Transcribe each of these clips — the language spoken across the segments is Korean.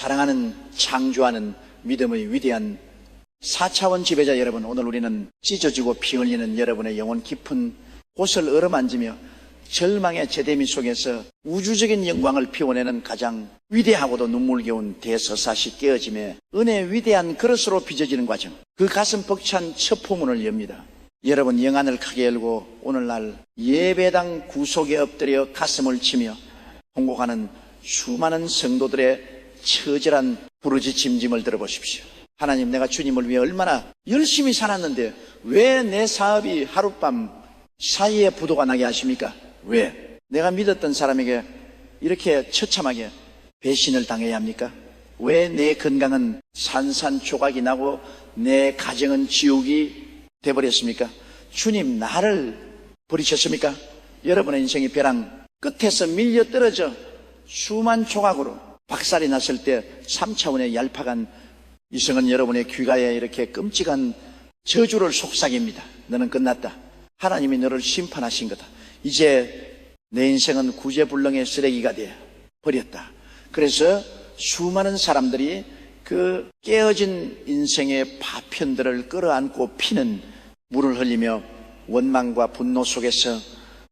사랑하는 창조하는 믿음의 위대한 4차원 지배자 여러분, 오늘 우리는 찢어지고 피 흘리는 여러분의 영혼 깊은 곳을 어루만지며 절망의 제대미 속에서 우주적인 영광을 피워내는 가장 위대하고도 눈물겨운 대서사시 깨어짐에 은혜의 위대한 그릇으로 빚어지는 과정, 그 가슴 벅찬 첫 포문을 엽니다. 여러분, 영안을 크게 열고 오늘날 예배당 구석에 엎드려 가슴을 치며 통곡하는 수많은 성도들의 처절한 부르짖음을 들어보십시오. 하나님, 내가 주님을 위해 얼마나 열심히 살았는데 왜 내 사업이 하룻밤 사이에 부도가 나게 하십니까? 왜? 내가 믿었던 사람에게 이렇게 처참하게 배신을 당해야 합니까? 왜 내 건강은 산산조각이 나고 내 가정은 지옥이 돼버렸습니까? 주님, 나를 버리셨습니까? 여러분의 인생이 벼랑 끝에서 밀려 떨어져 수만 조각으로 박살이 났을 때 3차원의 얄팍한 이성은 여러분의 귀가에 이렇게 끔찍한 저주를 속삭입니다. 너는 끝났다. 하나님이 너를 심판하신 거다. 이제 내 인생은 구제불능의 쓰레기가 되어 버렸다. 그래서 수많은 사람들이 그 깨어진 인생의 파편들을 끌어안고 피는 물을 흘리며 원망과 분노 속에서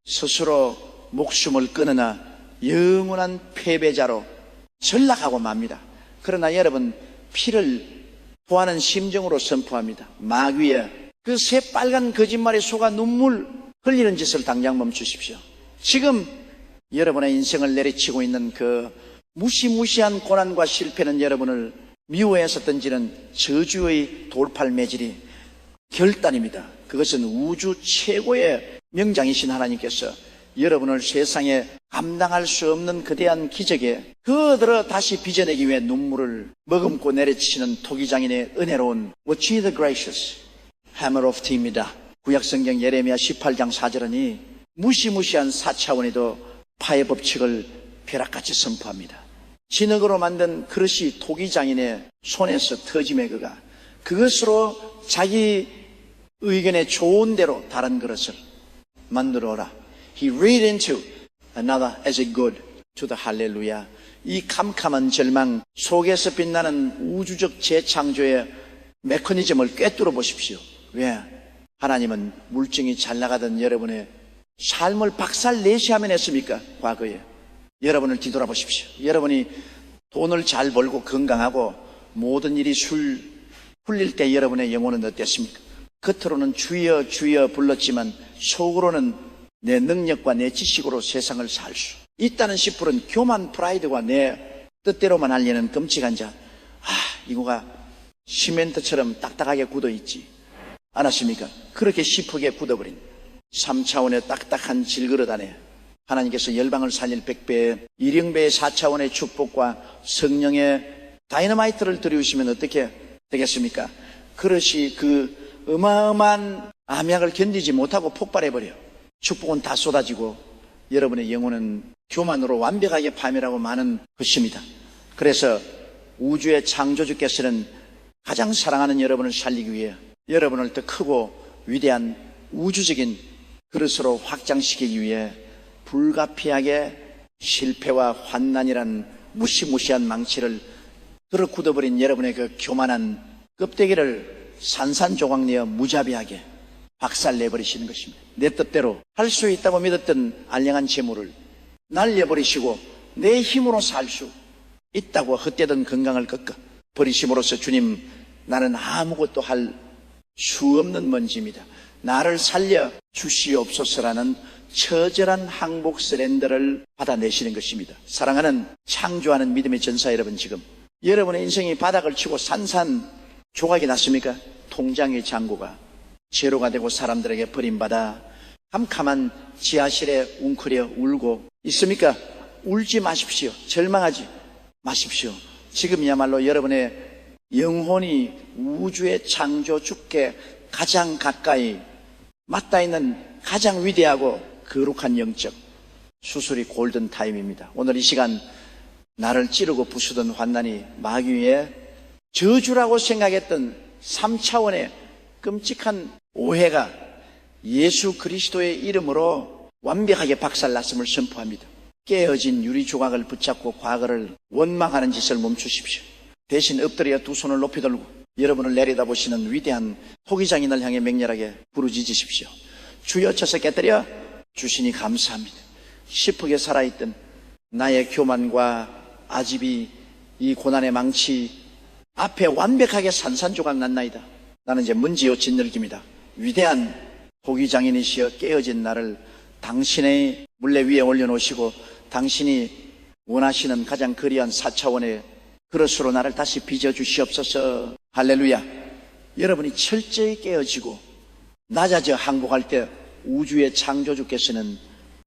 스스로 목숨을 끊으나 영원한 패배자로 전락하고 맙니다. 그러나 여러분, 피를 토하는 심정으로 선포합니다. 마귀의 그 새빨간 거짓말에 속아 눈물 흘리는 짓을 당장 멈추십시오. 지금 여러분의 인생을 내리치고 있는 그 무시무시한 고난과 실패는 여러분을 미워해서 던지는 저주의 돌팔매질이 결단입니다. 그것은 우주 최고의 명장이신 하나님께서 여러분을 세상에 감당할 수 없는 거대한 기적에 그들어 다시 빚어내기 위해 눈물을 머금고 내리치는 토기장인의 은혜로운 Watch ye the gracious hammer of T입니다. 구약성경 예레미야 18장 4절은 무시무시한 4차원에도 파의 법칙을 벼락같이 선포합니다. 진흙으로 만든 그릇이 토기장인의 손에서 터짐의 그가 그것으로 자기 의견에 좋은 대로 다른 그릇을 만들어라. He read into another as a good to the hallelujah. 이 캄캄한 절망 속에서 빛나는 우주적 재창조의 메커니즘을 꿰뚫어 보십시오. 왜? 하나님은 물증이 잘 나가던 여러분의 삶을 박살내시하면 했습니까? 과거에. 여러분을 뒤돌아보십시오. 여러분이 돈을 잘 벌고 건강하고 모든 일이 풀릴 때 여러분의 영혼은 어땠습니까? 겉으로는 주여 주여 불렀지만 속으로는 내 능력과 내 지식으로 세상을 살 수 있다는 씨뿔은 교만 프라이드와 내 뜻대로만 하려는 끔찍한 자. 이거가 시멘트처럼 딱딱하게 굳어있지 않았습니까? 그렇게 시프게 굳어버린 3차원의 딱딱한 질그릇 안에 하나님께서 열방을 살릴 100배의 일영배의 4차원의 축복과 성령의 다이너마이트를 들이우시면 어떻게 되겠습니까? 그릇이 그 어마어마한 암약을 견디지 못하고 폭발해버려. 축복은 다 쏟아지고 여러분의 영혼은 교만으로 완벽하게 파멸하고 마는 것입니다. 그래서 우주의 창조주께서는 가장 사랑하는 여러분을 살리기 위해 여러분을 더 크고 위대한 우주적인 그릇으로 확장시키기 위해 불가피하게 실패와 환난이란 무시무시한 망치를 들어 굳어버린 여러분의 그 교만한 껍데기를 산산조각내어 무자비하게 박살내버리시는 것입니다. 내 뜻대로 할 수 있다고 믿었던 알량한 재물을 날려버리시고 내 힘으로 살 수 있다고 헛되던 건강을 꺾어 버리심으로써 주님, 나는 아무것도 할 수 없는 먼지입니다. 나를 살려 주시옵소서라는 처절한 항복 서렌더를 받아내시는 것입니다. 사랑하는 창조하는 믿음의 전사 여러분, 지금 여러분의 인생이 바닥을 치고 산산조각이 났습니까? 통장의 잔고가 제로가 되고 사람들에게 버림받아 캄캄한 지하실에 웅크려 울고 있습니까? 울지 마십시오. 절망하지 마십시오. 지금이야말로 여러분의 영혼이 우주의 창조주께 가장 가까이 맞닿아 있는 가장 위대하고 거룩한 영적 수술이 골든타임입니다. 오늘 이 시간 나를 찌르고 부수던 환난이 마귀의 저주라고 생각했던 3차원의 끔찍한 오해가 예수 그리스도의 이름으로 완벽하게 박살났음을 선포합니다. 깨어진 유리 조각을 붙잡고 과거를 원망하는 짓을 멈추십시오. 대신 엎드려 두 손을 높이 들고 여러분을 내려다보시는 위대한 토기장인을 향해 맹렬하게 부르짖으십시오. 주여 쳐서 깨뜨려 주시니 감사합니다. 시프게 살아있던 나의 교만과 아집이 이 고난의 망치 앞에 완벽하게 산산조각 났나이다. 나는 이제 문지요 짓늘깁니다. 위대한 토기장인이시여 깨어진 나를 당신의 물레 위에 올려놓으시고 당신이 원하시는 가장 거리한 4차원의 그릇으로 나를 다시 빚어주시옵소서. 할렐루야. 여러분이 철저히 깨어지고 낮아져 항복할 때 우주의 창조주께서는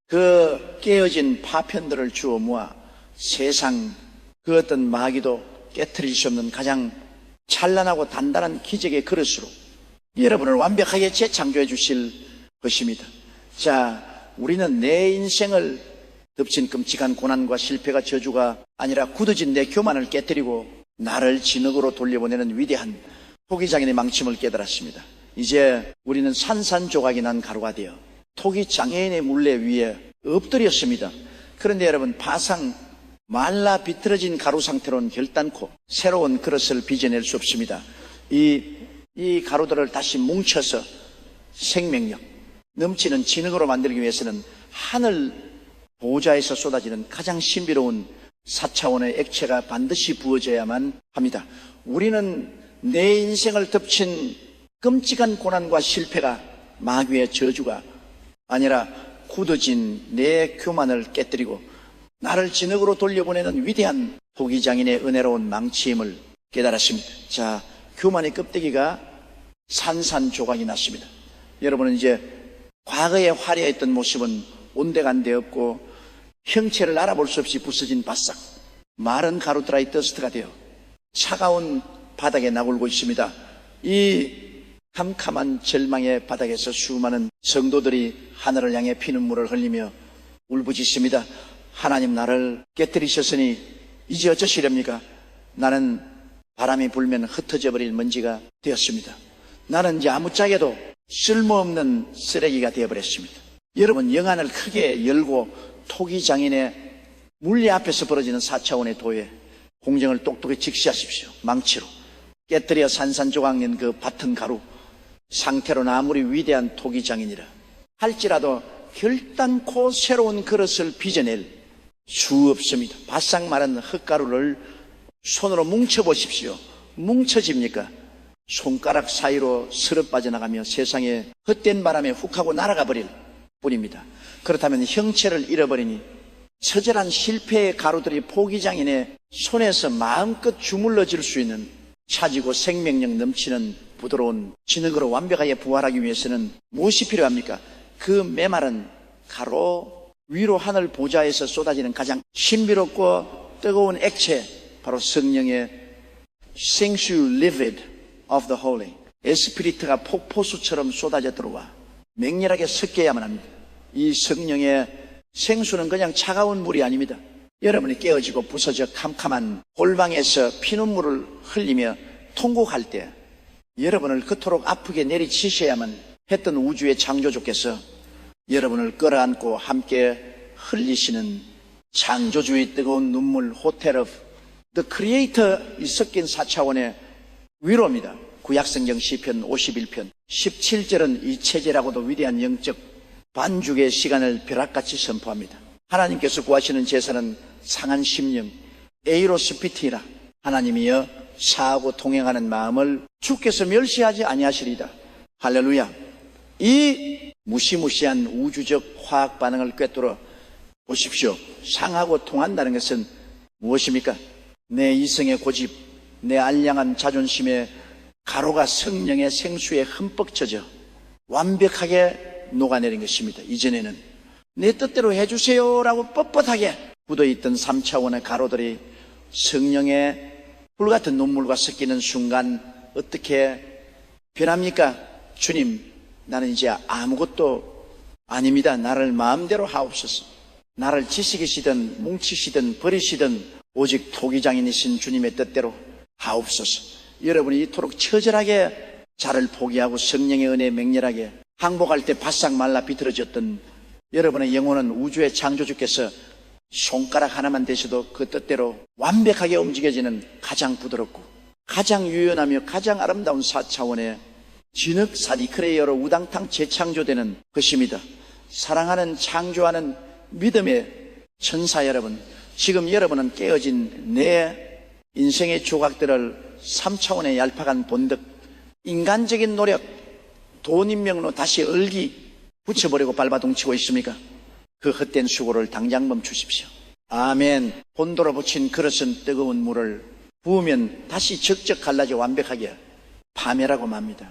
그 깨어진 파편들을 주워 모아 세상 그 어떤 마귀도 깨트릴 수 없는 가장 찬란하고 단단한 기적의 그릇으로 여러분을 완벽하게 재창조해 주실 것입니다. 자, 우리는 내 인생을 덮친 끔찍한 고난과 실패가 저주가 아니라 굳어진 내 교만을 깨뜨리고 나를 진흙으로 돌려보내는 위대한 토기장인의 망침을 깨달았습니다. 이제 우리는 산산조각이 난 가루가 되어 토기장애인의 물레 위에 엎드렸습니다. 그런데 여러분, 파상 말라 비틀어진 가루 상태로는 결단코 새로운 그릇을 빚어낼 수 없습니다. 이 가루들을 다시 뭉쳐서 생명력 넘치는 진흙으로 만들기 위해서는 하늘 보좌에서 쏟아지는 가장 신비로운 4차원의 액체가 반드시 부어져야만 합니다. 우리는 내 인생을 덮친 끔찍한 고난과 실패가 마귀의 저주가 아니라 굳어진 내 교만을 깨뜨리고 나를 진흙으로 돌려보내는 위대한 토기장인의 은혜로운 망치임을 깨달았습니다. 자, 교만의 껍데기가 산산조각이 났습니다. 여러분은 이제 과거에 화려했던 모습은 온데간데 없고 형체를 알아볼 수 없이 부서진 바싹 마른 가루 드라이 더스트가 되어 차가운 바닥에 나골고 있습니다. 이 캄캄한 절망의 바닥에서 수많은 성도들이 하늘을 향해 피눈물을 흘리며 울부짖습니다. 하나님, 나를 깨뜨리셨으니 이제 어쩌시렵니까? 나는 바람이 불면 흩어져 버릴 먼지가 되었습니다. 나는 이제 아무짝에도 쓸모없는 쓰레기가 되어버렸습니다. 여러분, 영안을 크게 열고 토기장인의 물리 앞에서 벌어지는 4차원의 도에 공정을 똑똑히 직시하십시오. 망치로 깨뜨려 산산조각낸 그 밭은 가루 상태로는 아무리 위대한 토기장인이라 할지라도 결단코 새로운 그릇을 빚어낼 수 없습니다. 바싹 마른 흙가루를 손으로 뭉쳐보십시오. 뭉쳐집니까? 손가락 사이로 스르 빠져나가며 세상에 헛된 바람에 훅 하고 날아가 버릴 뿐입니다. 그렇다면 형체를 잃어버리니 처절한 실패의 가루들이 포기장인의 손에서 마음껏 주물러질 수 있는 차지고 생명력 넘치는 부드러운 진흙으로 완벽하게 부활하기 위해서는 무엇이 필요합니까? 그 메마른 가루 위로 하늘 보좌에서 쏟아지는 가장 신비롭고 뜨거운 액체, 바로 성령의 생수 livid of the holy 에스피리트가 폭포수처럼 쏟아져 들어와 맹렬하게 섞여야만 합니다. 이 성령의 생수는 그냥 차가운 물이 아닙니다. 여러분이 깨어지고 부서져 캄캄한 골방에서 피눈물을 흘리며 통곡할 때 여러분을 그토록 아프게 내리치셔야만 했던 우주의 창조주께서 여러분을 끌어안고 함께 흘리시는 창조주의 뜨거운 눈물, 호텔 오브 The Creator이 섞인 4차원의 위로입니다. 구약성경 시편 51편 17절은 이 체제라고도 위대한 영적 반죽의 시간을 벼락같이 선포합니다. 하나님께서 구하시는 제사는 상한 심령 에이로스피티라, 하나님이여 사하고 동행하는 마음을 주께서 멸시하지 아니하시리다. 할렐루야. 이 무시무시한 우주적 화학 반응을 꿰뚫어 보십시오. 상하고 통한다는 것은 무엇입니까? 내 이성의 고집, 내 알량한 자존심의 가루가 성령의 생수에 흠뻑 젖어 완벽하게 녹아내린 것입니다. 이전에는 내 뜻대로 해주세요 라고 뻣뻣하게 굳어있던 3차원의 가루들이 성령의 불같은 눈물과 섞이는 순간 어떻게 변합니까? 주님, 나는 이제 아무것도 아닙니다. 나를 마음대로 하옵소서. 나를 지식이시든 뭉치시든 버리시든 오직 토기장인이신 주님의 뜻대로 하옵소서. 여러분이 이토록 처절하게 자를 포기하고 성령의 은혜에 맹렬하게 항복할 때 바싹 말라 비틀어졌던 여러분의 영혼은 우주의 창조주께서 손가락 하나만 대셔도 그 뜻대로 완벽하게 움직여지는 가장 부드럽고 가장 유연하며 가장 아름다운 4차원의 진흙 사디크레이어로 우당탕 재창조되는 것입니다. 사랑하는 창조하는 믿음의 천사 여러분, 지금 여러분은 깨어진 내 인생의 조각들을 3차원의 얄팍한 본득, 인간적인 노력, 돈 인명으로 다시 얼기 붙여버리고 발바둥치고 있습니까? 그 헛된 수고를 당장 멈추십시오. 아멘. 본도로 붙인 그릇은 뜨거운 물을 부으면 다시 적적 갈라져 완벽하게 파멸하고 맙니다.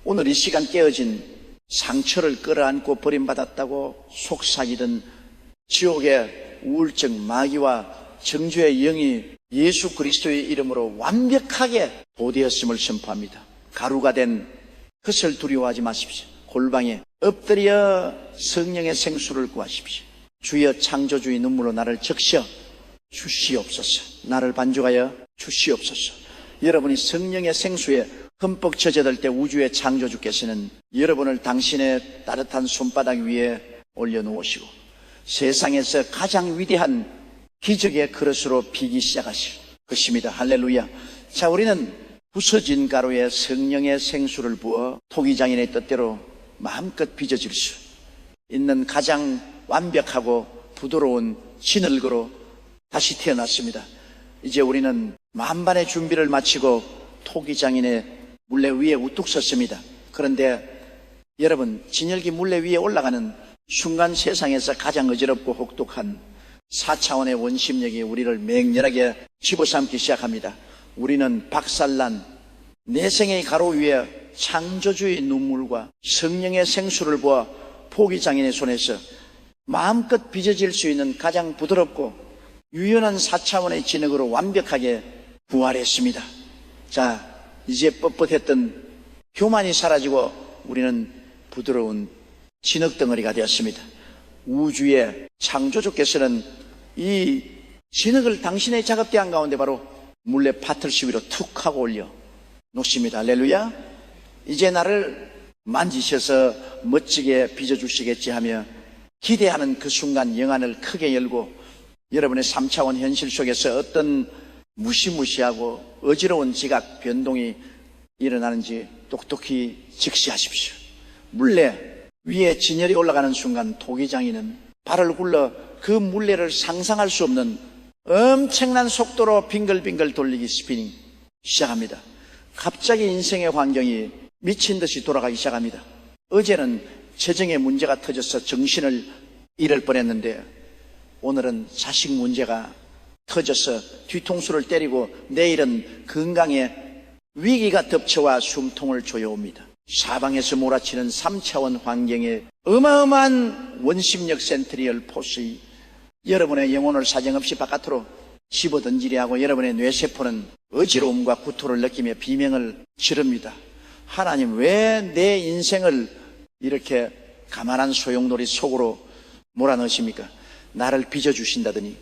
오늘 이 시간 깨어진 상처를 끌어안고 버림받았다고 속삭이던 지옥의 우울증, 마귀와 정죄의 영이 예수 그리스도의 이름으로 완벽하게 도되었음을 선포합니다. 가루가 된 헛을 두려워하지 마십시오. 골방에 엎드려 성령의 생수를 구하십시오. 주여 창조주의 눈물로 나를 적셔 주시옵소서. 나를 반죽하여 주시옵소서. 여러분이 성령의 생수에 흠뻑 젖어들 때 우주의 창조주께서는 여러분을 당신의 따뜻한 손바닥 위에 올려놓으시고 세상에서 가장 위대한 기적의 그릇으로 비기 시작하실 것입니다. 할렐루야. 자, 우리는 부서진 가루에 성령의 생수를 부어 토기장인의 뜻대로 마음껏 빚어질 수 있는 가장 완벽하고 부드러운 진흙으로 다시 태어났습니다. 이제 우리는 만반의 준비를 마치고 토기장인의 물레 위에 우뚝 섰습니다. 그런데 여러분, 진열기 물레 위에 올라가는 순간 세상에서 가장 어지럽고 혹독한 4차원의 원심력이 우리를 맹렬하게 집어삼기 시작합니다. 우리는 박살난 내생의 가로 위에 창조주의 눈물과 성령의 생수를 부어 포기장인의 손에서 마음껏 빚어질 수 있는 가장 부드럽고 유연한 4차원의 진흙으로 완벽하게 부활했습니다. 자, 이제 뻣뻣했던 교만이 사라지고 우리는 부드러운 진흙 덩어리가 되었습니다. 우주의 창조주께서는 이 진흙을 당신의 작업대안 가운데 바로 물레 파틀시 위로 툭 하고 올려 놓습니다. 할렐루야. 이제 나를 만지셔서 멋지게 빚어주시겠지 하며 기대하는 그 순간 영안을 크게 열고 여러분의 3차원 현실 속에서 어떤 무시무시하고 어지러운 지각 변동이 일어나는지 똑똑히 직시하십시오. 물레 위에 진열이 올라가는 순간 토기장인은 발을 굴러 그 물레를 상상할 수 없는 엄청난 속도로 빙글빙글 돌리기 스피닝 시작합니다. 갑자기 인생의 환경이 미친 듯이 돌아가기 시작합니다. 어제는 재정의 문제가 터져서 정신을 잃을 뻔했는데 오늘은 자식 문제가 터져서 뒤통수를 때리고 내일은 건강에 위기가 덮쳐와 숨통을 조여옵니다. 사방에서 몰아치는 3차원 환경에 어마어마한 원심력 센트리얼 포스이 여러분의 영혼을 사정없이 바깥으로 집어던지려 하고 여러분의 뇌세포는 어지러움과 구토를 느끼며 비명을 지릅니다. 하나님, 왜 내 인생을 이렇게 가만한 소용돌이 속으로 몰아넣으십니까? 나를 빚어주신다더니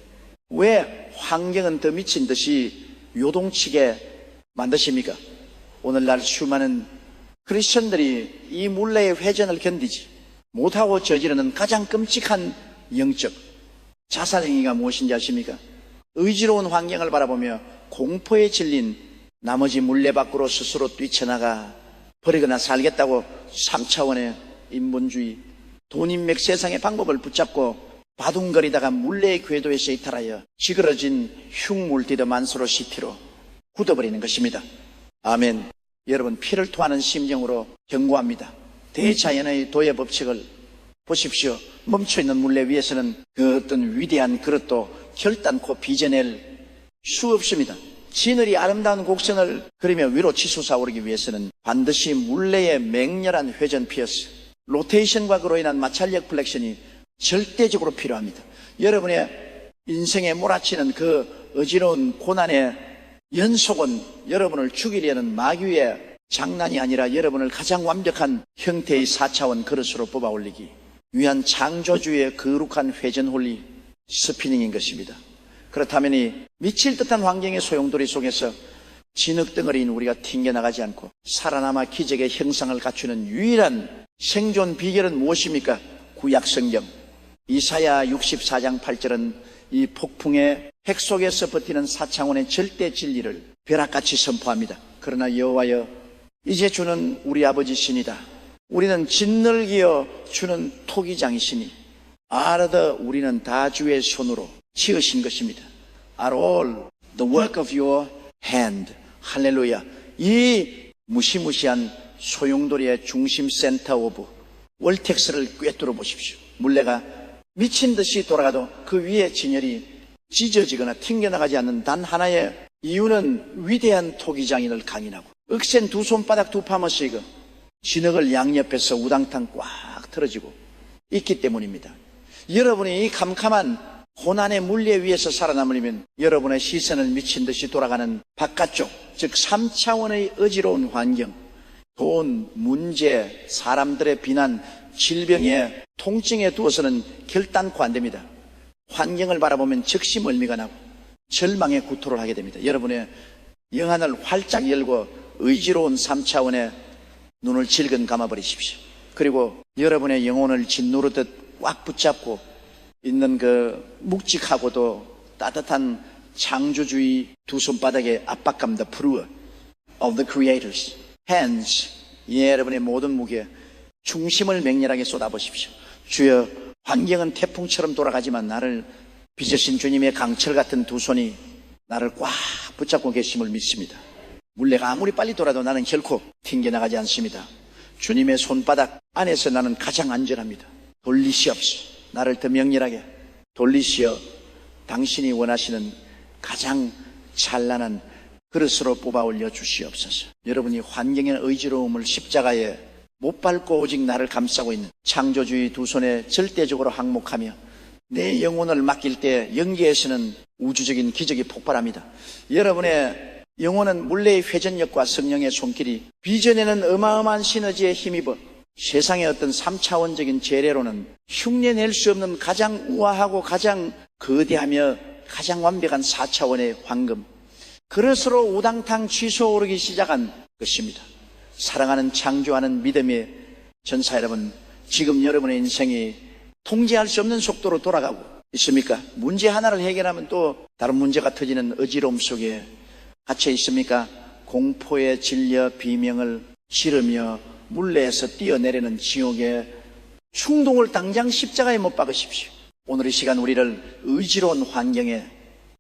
왜 환경은 더 미친 듯이 요동치게 만드십니까? 오늘날 수많은 크리스천들이 이 물레의 회전을 견디지 못하고 저지르는 가장 끔찍한 영적 자살행위가 무엇인지 아십니까? 의지로운 환경을 바라보며 공포에 질린 나머지 물레 밖으로 스스로 뛰쳐나가 버리거나 살겠다고 3차원의 인본주의, 돈인맥 세상의 방법을 붙잡고 바둥거리다가 물레의 궤도에서 이탈하여 찌그러진 흉물디더 만수로 시티로 굳어버리는 것입니다. 아멘. 여러분, 피를 토하는 심정으로 경고합니다. 대자연의 도의 법칙을 보십시오. 멈춰있는 물레 위에서는 그 어떤 위대한 그릇도 결단코 빚어낼 수 없습니다. 진을이 아름다운 곡선을 그리며 위로 치솟아 오르기 위해서는 반드시 물레의 맹렬한 회전 피어스, 로테이션과 그로 인한 마찰력 플렉션이 절대적으로 필요합니다. 여러분의 인생에 몰아치는 그 어지러운 고난의 연속은 여러분을 죽이려는 마귀의 장난이 아니라 여러분을 가장 완벽한 형태의 4차원 그릇으로 뽑아 올리기 위한 창조주의 거룩한 회전 홀리 스피닝인 것입니다. 그렇다면 이 미칠 듯한 환경의 소용돌이 속에서 진흙덩어리인 우리가 튕겨나가지 않고 살아남아 기적의 형상을 갖추는 유일한 생존 비결은 무엇입니까? 구약 성경 이사야 64장 8절은 이 폭풍의 핵 속에서 버티는 사창원의 절대 진리를 벼락같이 선포합니다. 그러나 여호와여, 이제 주는 우리 아버지시니다. 우리는 짓늘기어 주는 토기장이시니 알아더 우리는 다 주의 손으로 지으신 것입니다. Are all the work of your hand. 할렐루야. 이 무시무시한 소용돌이의 중심 센터 오브 월텍스를 꿰뚫어 보십시오. 물레가 미친 듯이 돌아가도 그 위에 진열이 찢어지거나 튕겨나가지 않는 단 하나의 이유는 위대한 토기장인을 강인하고 억센 두 손바닥 두 파머시고 진흙을 양옆에서 우당탕 꽉 틀어지고 있기 때문입니다. 여러분이 이 캄캄한 고난의 물레 위에서 살아남으려면 여러분의 시선을 미친 듯이 돌아가는 바깥쪽, 즉 3차원의 어지러운 환경, 돈, 문제, 사람들의 비난, 질병에 통증에 두어서는 결단코 안 됩니다. 환경을 바라보면 즉시 멀미가 나고 절망의 구토를 하게 됩니다. 여러분의 영안을 활짝 열고 의지로운 3차원의 눈을 질끈 감아버리십시오. 그리고 여러분의 영혼을 짓누르듯 꽉 붙잡고 있는 그 묵직하고도 따뜻한 창조주의 두 손바닥의 압박감, the power of the creators hands, 여러분의 모든 무게 중심을 맹렬하게 쏟아보십시오. 주여, 환경은 태풍처럼 돌아가지만 나를 빚으신 주님의 강철 같은 두 손이 나를 꽉 붙잡고 계심을 믿습니다. 물레가 아무리 빨리 돌아도 나는 결코 튕겨나가지 않습니다. 주님의 손바닥 안에서 나는 가장 안전합니다. 돌리시옵소서. 나를 더 명렬하게 돌리시어 당신이 원하시는 가장 찬란한 그릇으로 뽑아 올려 주시옵소서. 여러분이 환경의 의지로움을 십자가에 못 밟고 오직 나를 감싸고 있는 창조주의 두 손에 절대적으로 항목하며 내 영혼을 맡길 때 영계에서는 우주적인 기적이 폭발합니다. 여러분의 영혼은 물레의 회전력과 성령의 손길이 빚어내는 어마어마한 시너지에 힘입어 세상의 어떤 3차원적인 재래로는 흉내낼 수 없는 가장 우아하고 가장 거대하며 가장 완벽한 4차원의 황금, 그릇으로 우당탕 치솟아오르기 시작한 것입니다. 사랑하는 창조하는 믿음의 전사 여러분, 지금 여러분의 인생이 통제할 수 없는 속도로 돌아가고 있습니까? 문제 하나를 해결하면 또 다른 문제가 터지는 어지러움 속에 갇혀 있습니까? 공포에 질려 비명을 지르며 물레에서 뛰어내리는 지옥의 충동을 당장 십자가에 못 박으십시오. 오늘 이 시간 우리를 의지로운 환경에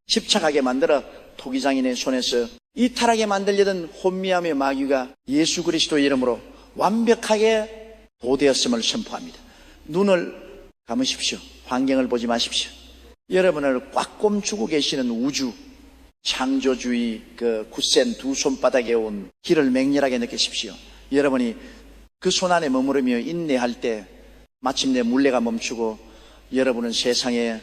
집착하게 만들어 토기장인의 손에서 이탈하게 만들려던 혼미함의 마귀가 예수 그리스도의 이름으로 완벽하게 도되었음을 선포합니다. 눈을 감으십시오. 환경을 보지 마십시오. 여러분을 꽉 꼼추고 계시는 우주 창조주의 그 굳센 두 손바닥에 온 길을 맹렬하게 느끼십시오. 여러분이 그 손 안에 머무르며 인내할 때 마침내 물레가 멈추고 여러분은 세상에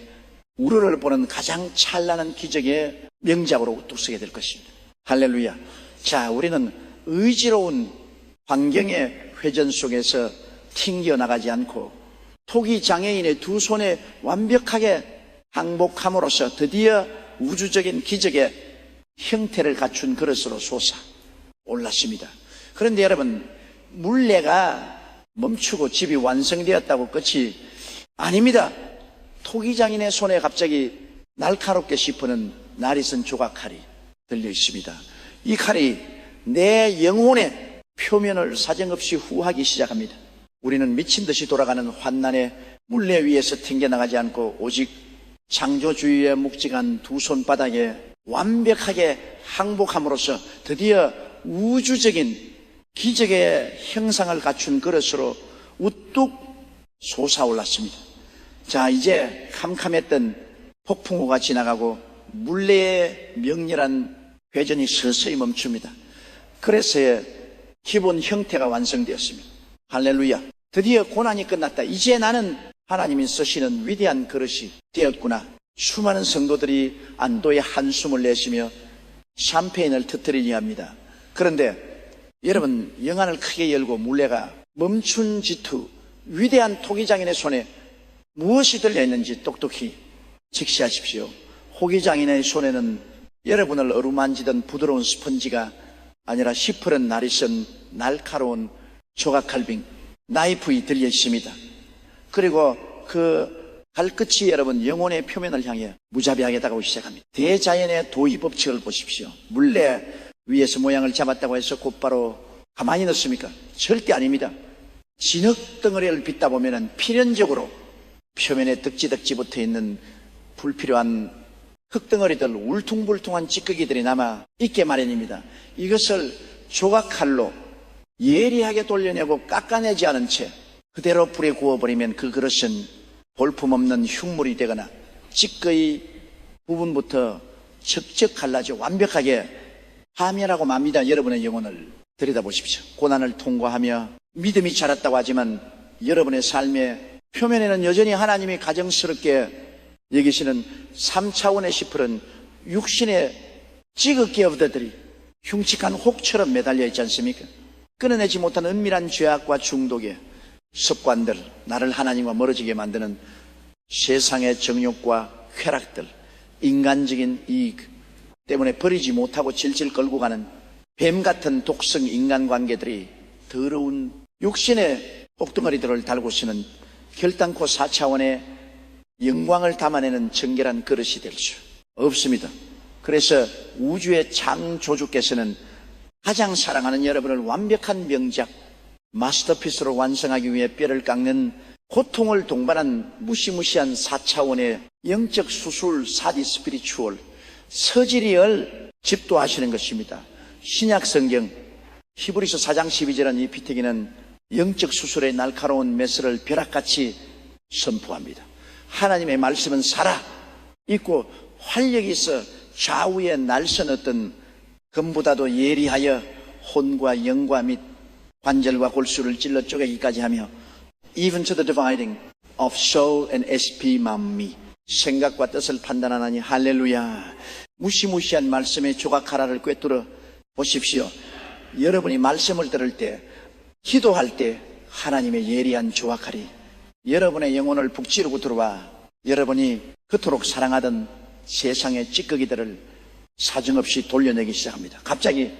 우러를 보는 가장 찬란한 기적의 명작으로 우뚝 서게 될 것입니다. 할렐루야. 자, 우리는 의지로운 환경의 회전 속에서 튕겨나가지 않고 토기 장애인의 두 손에 완벽하게 항복함으로써 드디어 우주적인 기적의 형태를 갖춘 그릇으로 솟아 올랐습니다. 그런데 여러분, 물레가 멈추고 집이 완성되었다고 끝이 아닙니다. 토기장인의 손에 갑자기 날카롭게 씹히는 나리슨 조각칼이 들려 있습니다. 이 칼이 내 영혼의 표면을 사정없이 후하기 시작합니다. 우리는 미친 듯이 돌아가는 환난의 물레 위에서 튕겨나가지 않고 오직 창조주의의 묵직한 두 손바닥에 완벽하게 항복함으로써 드디어 우주적인 기적의 형상을 갖춘 그릇으로 우뚝 솟아올랐습니다. 자, 이제 캄캄했던 폭풍우가 지나가고 물레의 명렬한 회전이 서서히 멈춥니다. 그래서의 기본 형태가 완성되었습니다. 할렐루야. 드디어 고난이 끝났다. 이제 나는 하나님이 쓰시는 위대한 그릇이 되었구나. 수많은 성도들이 안도의 한숨을 내쉬며 샴페인을 터뜨리려 합니다. 그런데 여러분, 영안을 크게 열고 물레가 멈춘 지투 위대한 토기장인의 손에 무엇이 들려있는지 똑똑히 직시하십시오. 호기장인의 손에는 여러분을 어루만지던 부드러운 스펀지가 아니라 시퍼런 날이 쓴 날카로운 조각칼빙 나이프이 들려 있습니다. 그리고 그 발끝이 여러분 영혼의 표면을 향해 무자비하게 다가오기 시작합니다. 대자연의 도의 법칙을 보십시오. 물레 위에서 모양을 잡았다고 해서 곧바로 가만히 넣습니까? 절대 아닙니다. 진흙덩어리를 빚다 보면은 필연적으로 표면에 덕지덕지 붙어 있는 불필요한 흙덩어리들, 울퉁불퉁한 찌꺼기들이 남아 있게 마련입니다. 이것을 조각칼로 예리하게 돌려내고 깎아내지 않은 채 그대로 불에 구워버리면 그 그릇은 볼품없는 흉물이 되거나 찌꺼기 부분부터 척척 갈라져 완벽하게 파멸하고 맙니다. 여러분의 영혼을 들여다보십시오. 고난을 통과하며 믿음이 자랐다고 하지만 여러분의 삶의 표면에는 여전히 하나님이 가정스럽게 여기시는 3차원의 시풀은 육신의 찌꺼기 없들이 흉측한 혹처럼 매달려 있지 않습니까? 끊어내지 못한 은밀한 죄악과 중독의 습관들, 나를 하나님과 멀어지게 만드는 세상의 정욕과 쾌락들, 인간적인 이익 때문에 버리지 못하고 질질 끌고 가는 뱀 같은 독성 인간관계들이 더러운 육신의 꼭덩어리들을 달고 쓰는 결단코 4차원의 영광을 담아내는 정결한 그릇이 될 수 없습니다. 그래서 우주의 창조주께서는 가장 사랑하는 여러분을 완벽한 명작, 마스터피스로 완성하기 위해 뼈를 깎는 고통을 동반한 무시무시한 4차원의 영적 수술 사디 스피리추얼 서지리를 집도하시는 것입니다. 신약 성경 히브리서 4장 12절은 이 피태기는 영적 수술의 날카로운 메스를 벼락같이 선포합니다. 하나님의 말씀은 살아 있고 활력이 있어 좌우에 날선 어떤 금보다도 예리하여 혼과 영과 및 관절과 골수를 찔러 쪼개기까지 하며 even to the dividing of soul and SP mammi 생각과 뜻을 판단하나니 할렐루야. 무시무시한 말씀의 조각 하나를 꿰뚫어 보십시오. 여러분이 말씀을 들을 때 기도할 때 하나님의 예리한 조각칼이 여러분의 영혼을 북지르고 들어와 여러분이 그토록 사랑하던 세상의 찌꺼기들을 사정없이 돌려내기 시작합니다. 갑자기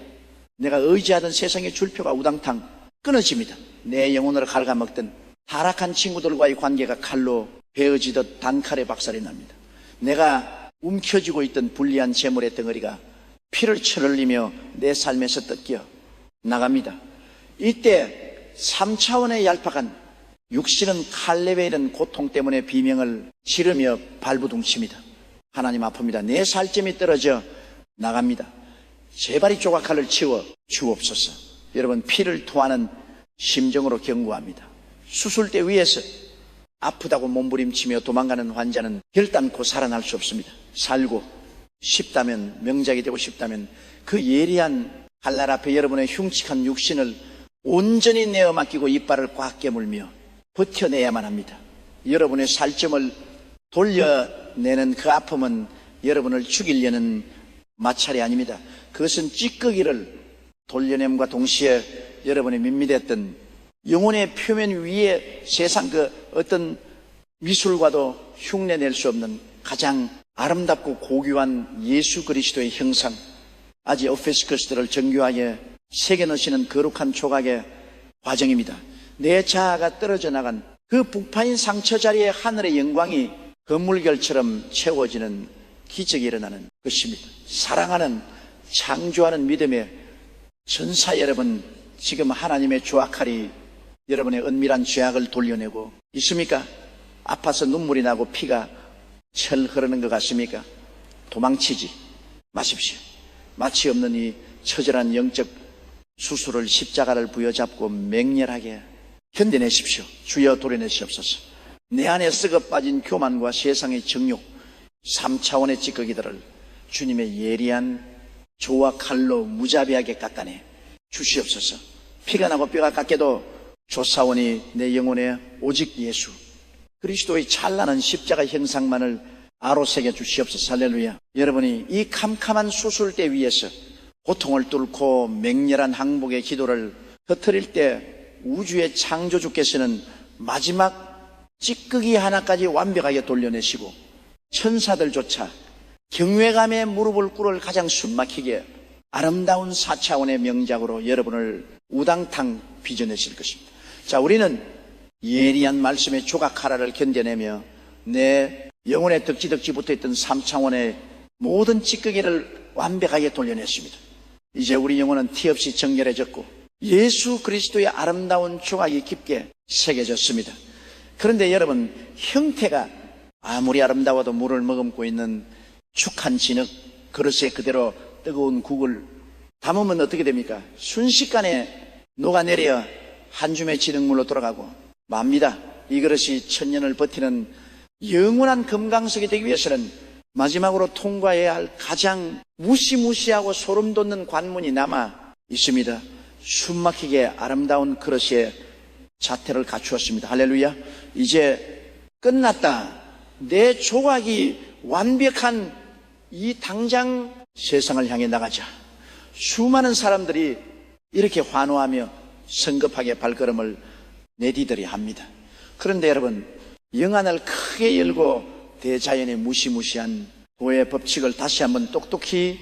내가 의지하던 세상의 줄표가 우당탕 끊어집니다. 내 영혼을 갉아먹던 타락한 친구들과의 관계가 칼로 베어지듯 단칼에 박살이 납니다. 내가 움켜쥐고 있던 불리한 재물의 덩어리가 피를 철흘리며 내 삶에서 뜯겨 나갑니다. 이때 3차원의 얄팍한 육신은 칼레베 이른 고통 때문에 비명을 지르며 발부둥칩니다. 하나님 아픕니다. 내 살점이 떨어져 나갑니다. 제발 이 조각칼을 치워 주옵소서. 여러분, 피를 토하는 심정으로 경고합니다. 수술대 위에서 아프다고 몸부림치며 도망가는 환자는 결단코 살아날 수 없습니다. 살고 싶다면, 명작이 되고 싶다면 그 예리한 칼날 앞에 여러분의 흉측한 육신을 온전히 내어 맡기고 이빨을 꽉 깨물며 버텨내야만 합니다. 여러분의 살점을 돌려내는 그 아픔은 여러분을 죽이려는 마찰이 아닙니다. 그것은 찌꺼기를 돌려냄과 동시에 여러분이 밋밋했던 영혼의 표면 위에 세상 그 어떤 미술과도 흉내낼 수 없는 가장 아름답고 고귀한 예수 그리스도의 형상, 아직 오페스커스들을 정교하게 새겨 넣으시는 거룩한 조각의 과정입니다. 내 자아가 떨어져 나간 그 북파인 상처 자리에 하늘의 영광이 건물결처럼 채워지는 기적이 일어나는 것입니다. 사랑하는 창조하는 믿음의 전사 여러분, 지금 하나님의 조각칼이 여러분의 은밀한 죄악을 돌려내고 있습니까? 아파서 눈물이 나고 피가 철 흐르는 것 같습니까? 도망치지 마십시오. 마치 없는 이 처절한 영적 수술을 십자가를 부여잡고 맹렬하게 견뎌내십시오. 주여 도려내시옵소서. 내 안에 썩어 빠진 교만과 세상의 정욕, 3차원의 찌꺼기들을 주님의 예리한 조와 칼로 무자비하게 깎아내 주시옵소서. 피가 나고 뼈가 깎여도 조사오니 내 영혼에 오직 예수 그리스도의 찬란한 십자가 형상만을 아로새겨 주시옵소서. 할렐루야. 여러분이 이 캄캄한 수술대 위에서 고통을 뚫고 맹렬한 항복의 기도를 터뜨릴 때 우주의 창조주께서는 마지막 찌꺼기 하나까지 완벽하게 돌려내시고 천사들조차 경외감에 무릎을 꿇을 가장 숨막히게 아름다운 4차원의 명작으로 여러분을 우당탕 빚어내실 것입니다. 자, 우리는 예리한 말씀의 조각 하나를 견뎌내며 내 영혼에 덕지덕지 붙어있던 3차원의 모든 찌꺼기를 완벽하게 돌려냈습니다. 이제 우리 영혼은 티 없이 정결해졌고 예수 그리스도의 아름다운 조각이 깊게 새겨졌습니다. 그런데 여러분, 형태가 아무리 아름다워도 물을 머금고 있는 축한 진흙 그릇에 그대로 뜨거운 국을 담으면 어떻게 됩니까? 순식간에 녹아내려 한 줌의 진흙물로 돌아가고 맙니다. 이 그릇이 천년을 버티는 영원한 금강석이 되기 위해서는 마지막으로 통과해야 할 가장 무시무시하고 소름 돋는 관문이 남아 있습니다. 숨막히게 아름다운 그릇의 자태를 갖추었습니다. 할렐루야. 이제 끝났다. 내 조각이 완벽한 이 당장 세상을 향해 나가자. 수많은 사람들이 이렇게 환호하며 성급하게 발걸음을 내디디려 합니다. 그런데 여러분, 영안을 크게 열고 대자연의 무시무시한 도의 법칙을 다시 한번 똑똑히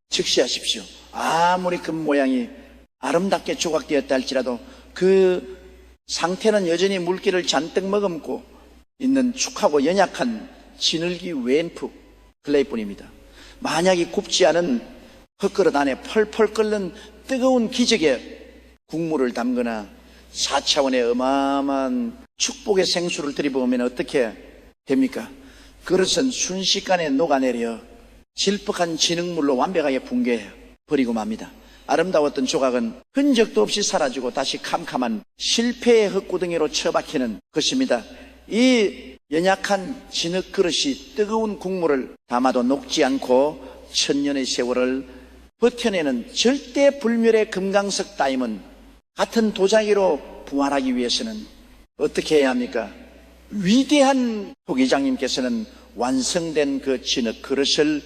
직시하십시오. 아무리 그 모양이 아름답게 조각되었다 할지라도 그 상태는 여전히 물기를 잔뜩 머금고 있는 축하고 연약한 진흙이 웬프 클레이뿐입니다. 만약에 굽지 않은 흙그릇 안에 펄펄 끓는 뜨거운 기적의 국물을 담거나 4차원의 어마어마한 축복의 생수를 들이부으면 어떻게 됩니까? 그릇은 순식간에 녹아내려 질퍽한 진흙물로 완벽하게 붕괴해 버리고 맙니다. 아름다웠던 조각은 흔적도 없이 사라지고 다시 캄캄한 실패의 흙구덩이로 처박히는 것입니다. 이 연약한 진흙 그릇이 뜨거운 국물을 담아도 녹지 않고 천년의 세월을 버텨내는 절대 불멸의 금강석 따임은 같은 도자기로 부활하기 위해서는 어떻게 해야 합니까? 위대한 토기장님께서는 완성된 그 진흙 그릇을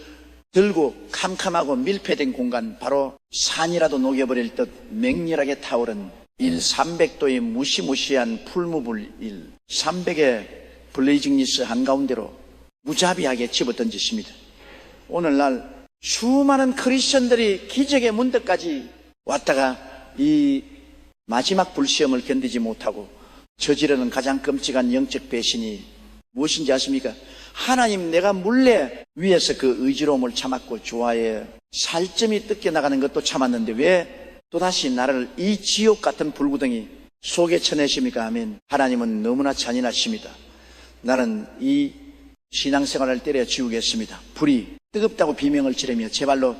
들고 캄캄하고 밀폐된 공간, 바로 산이라도 녹여버릴 듯 맹렬하게 타오른 300도의 무시무시한 풀무불 300의 블레이징리스 한가운데로 무자비하게 집어던지십니다. 오늘날 수많은 크리스천들이 기적의 문턱까지 왔다가 이 마지막 불시험을 견디지 못하고 저지르는 가장 끔찍한 영적 배신이 무엇인지 아십니까? 하나님, 내가 물레 위에서 그 의지로움을 참았고 좋아해 살점이 뜯겨나가는 것도 참았는데 왜 또다시 나를 이 지옥 같은 불구덩이 속에 쳐내십니까? 아멘. 하나님은 너무나 잔인하십니다. 나는 이 신앙생활을 때려치우겠습니다. 불이 뜨겁다고 비명을 지르며 제 발로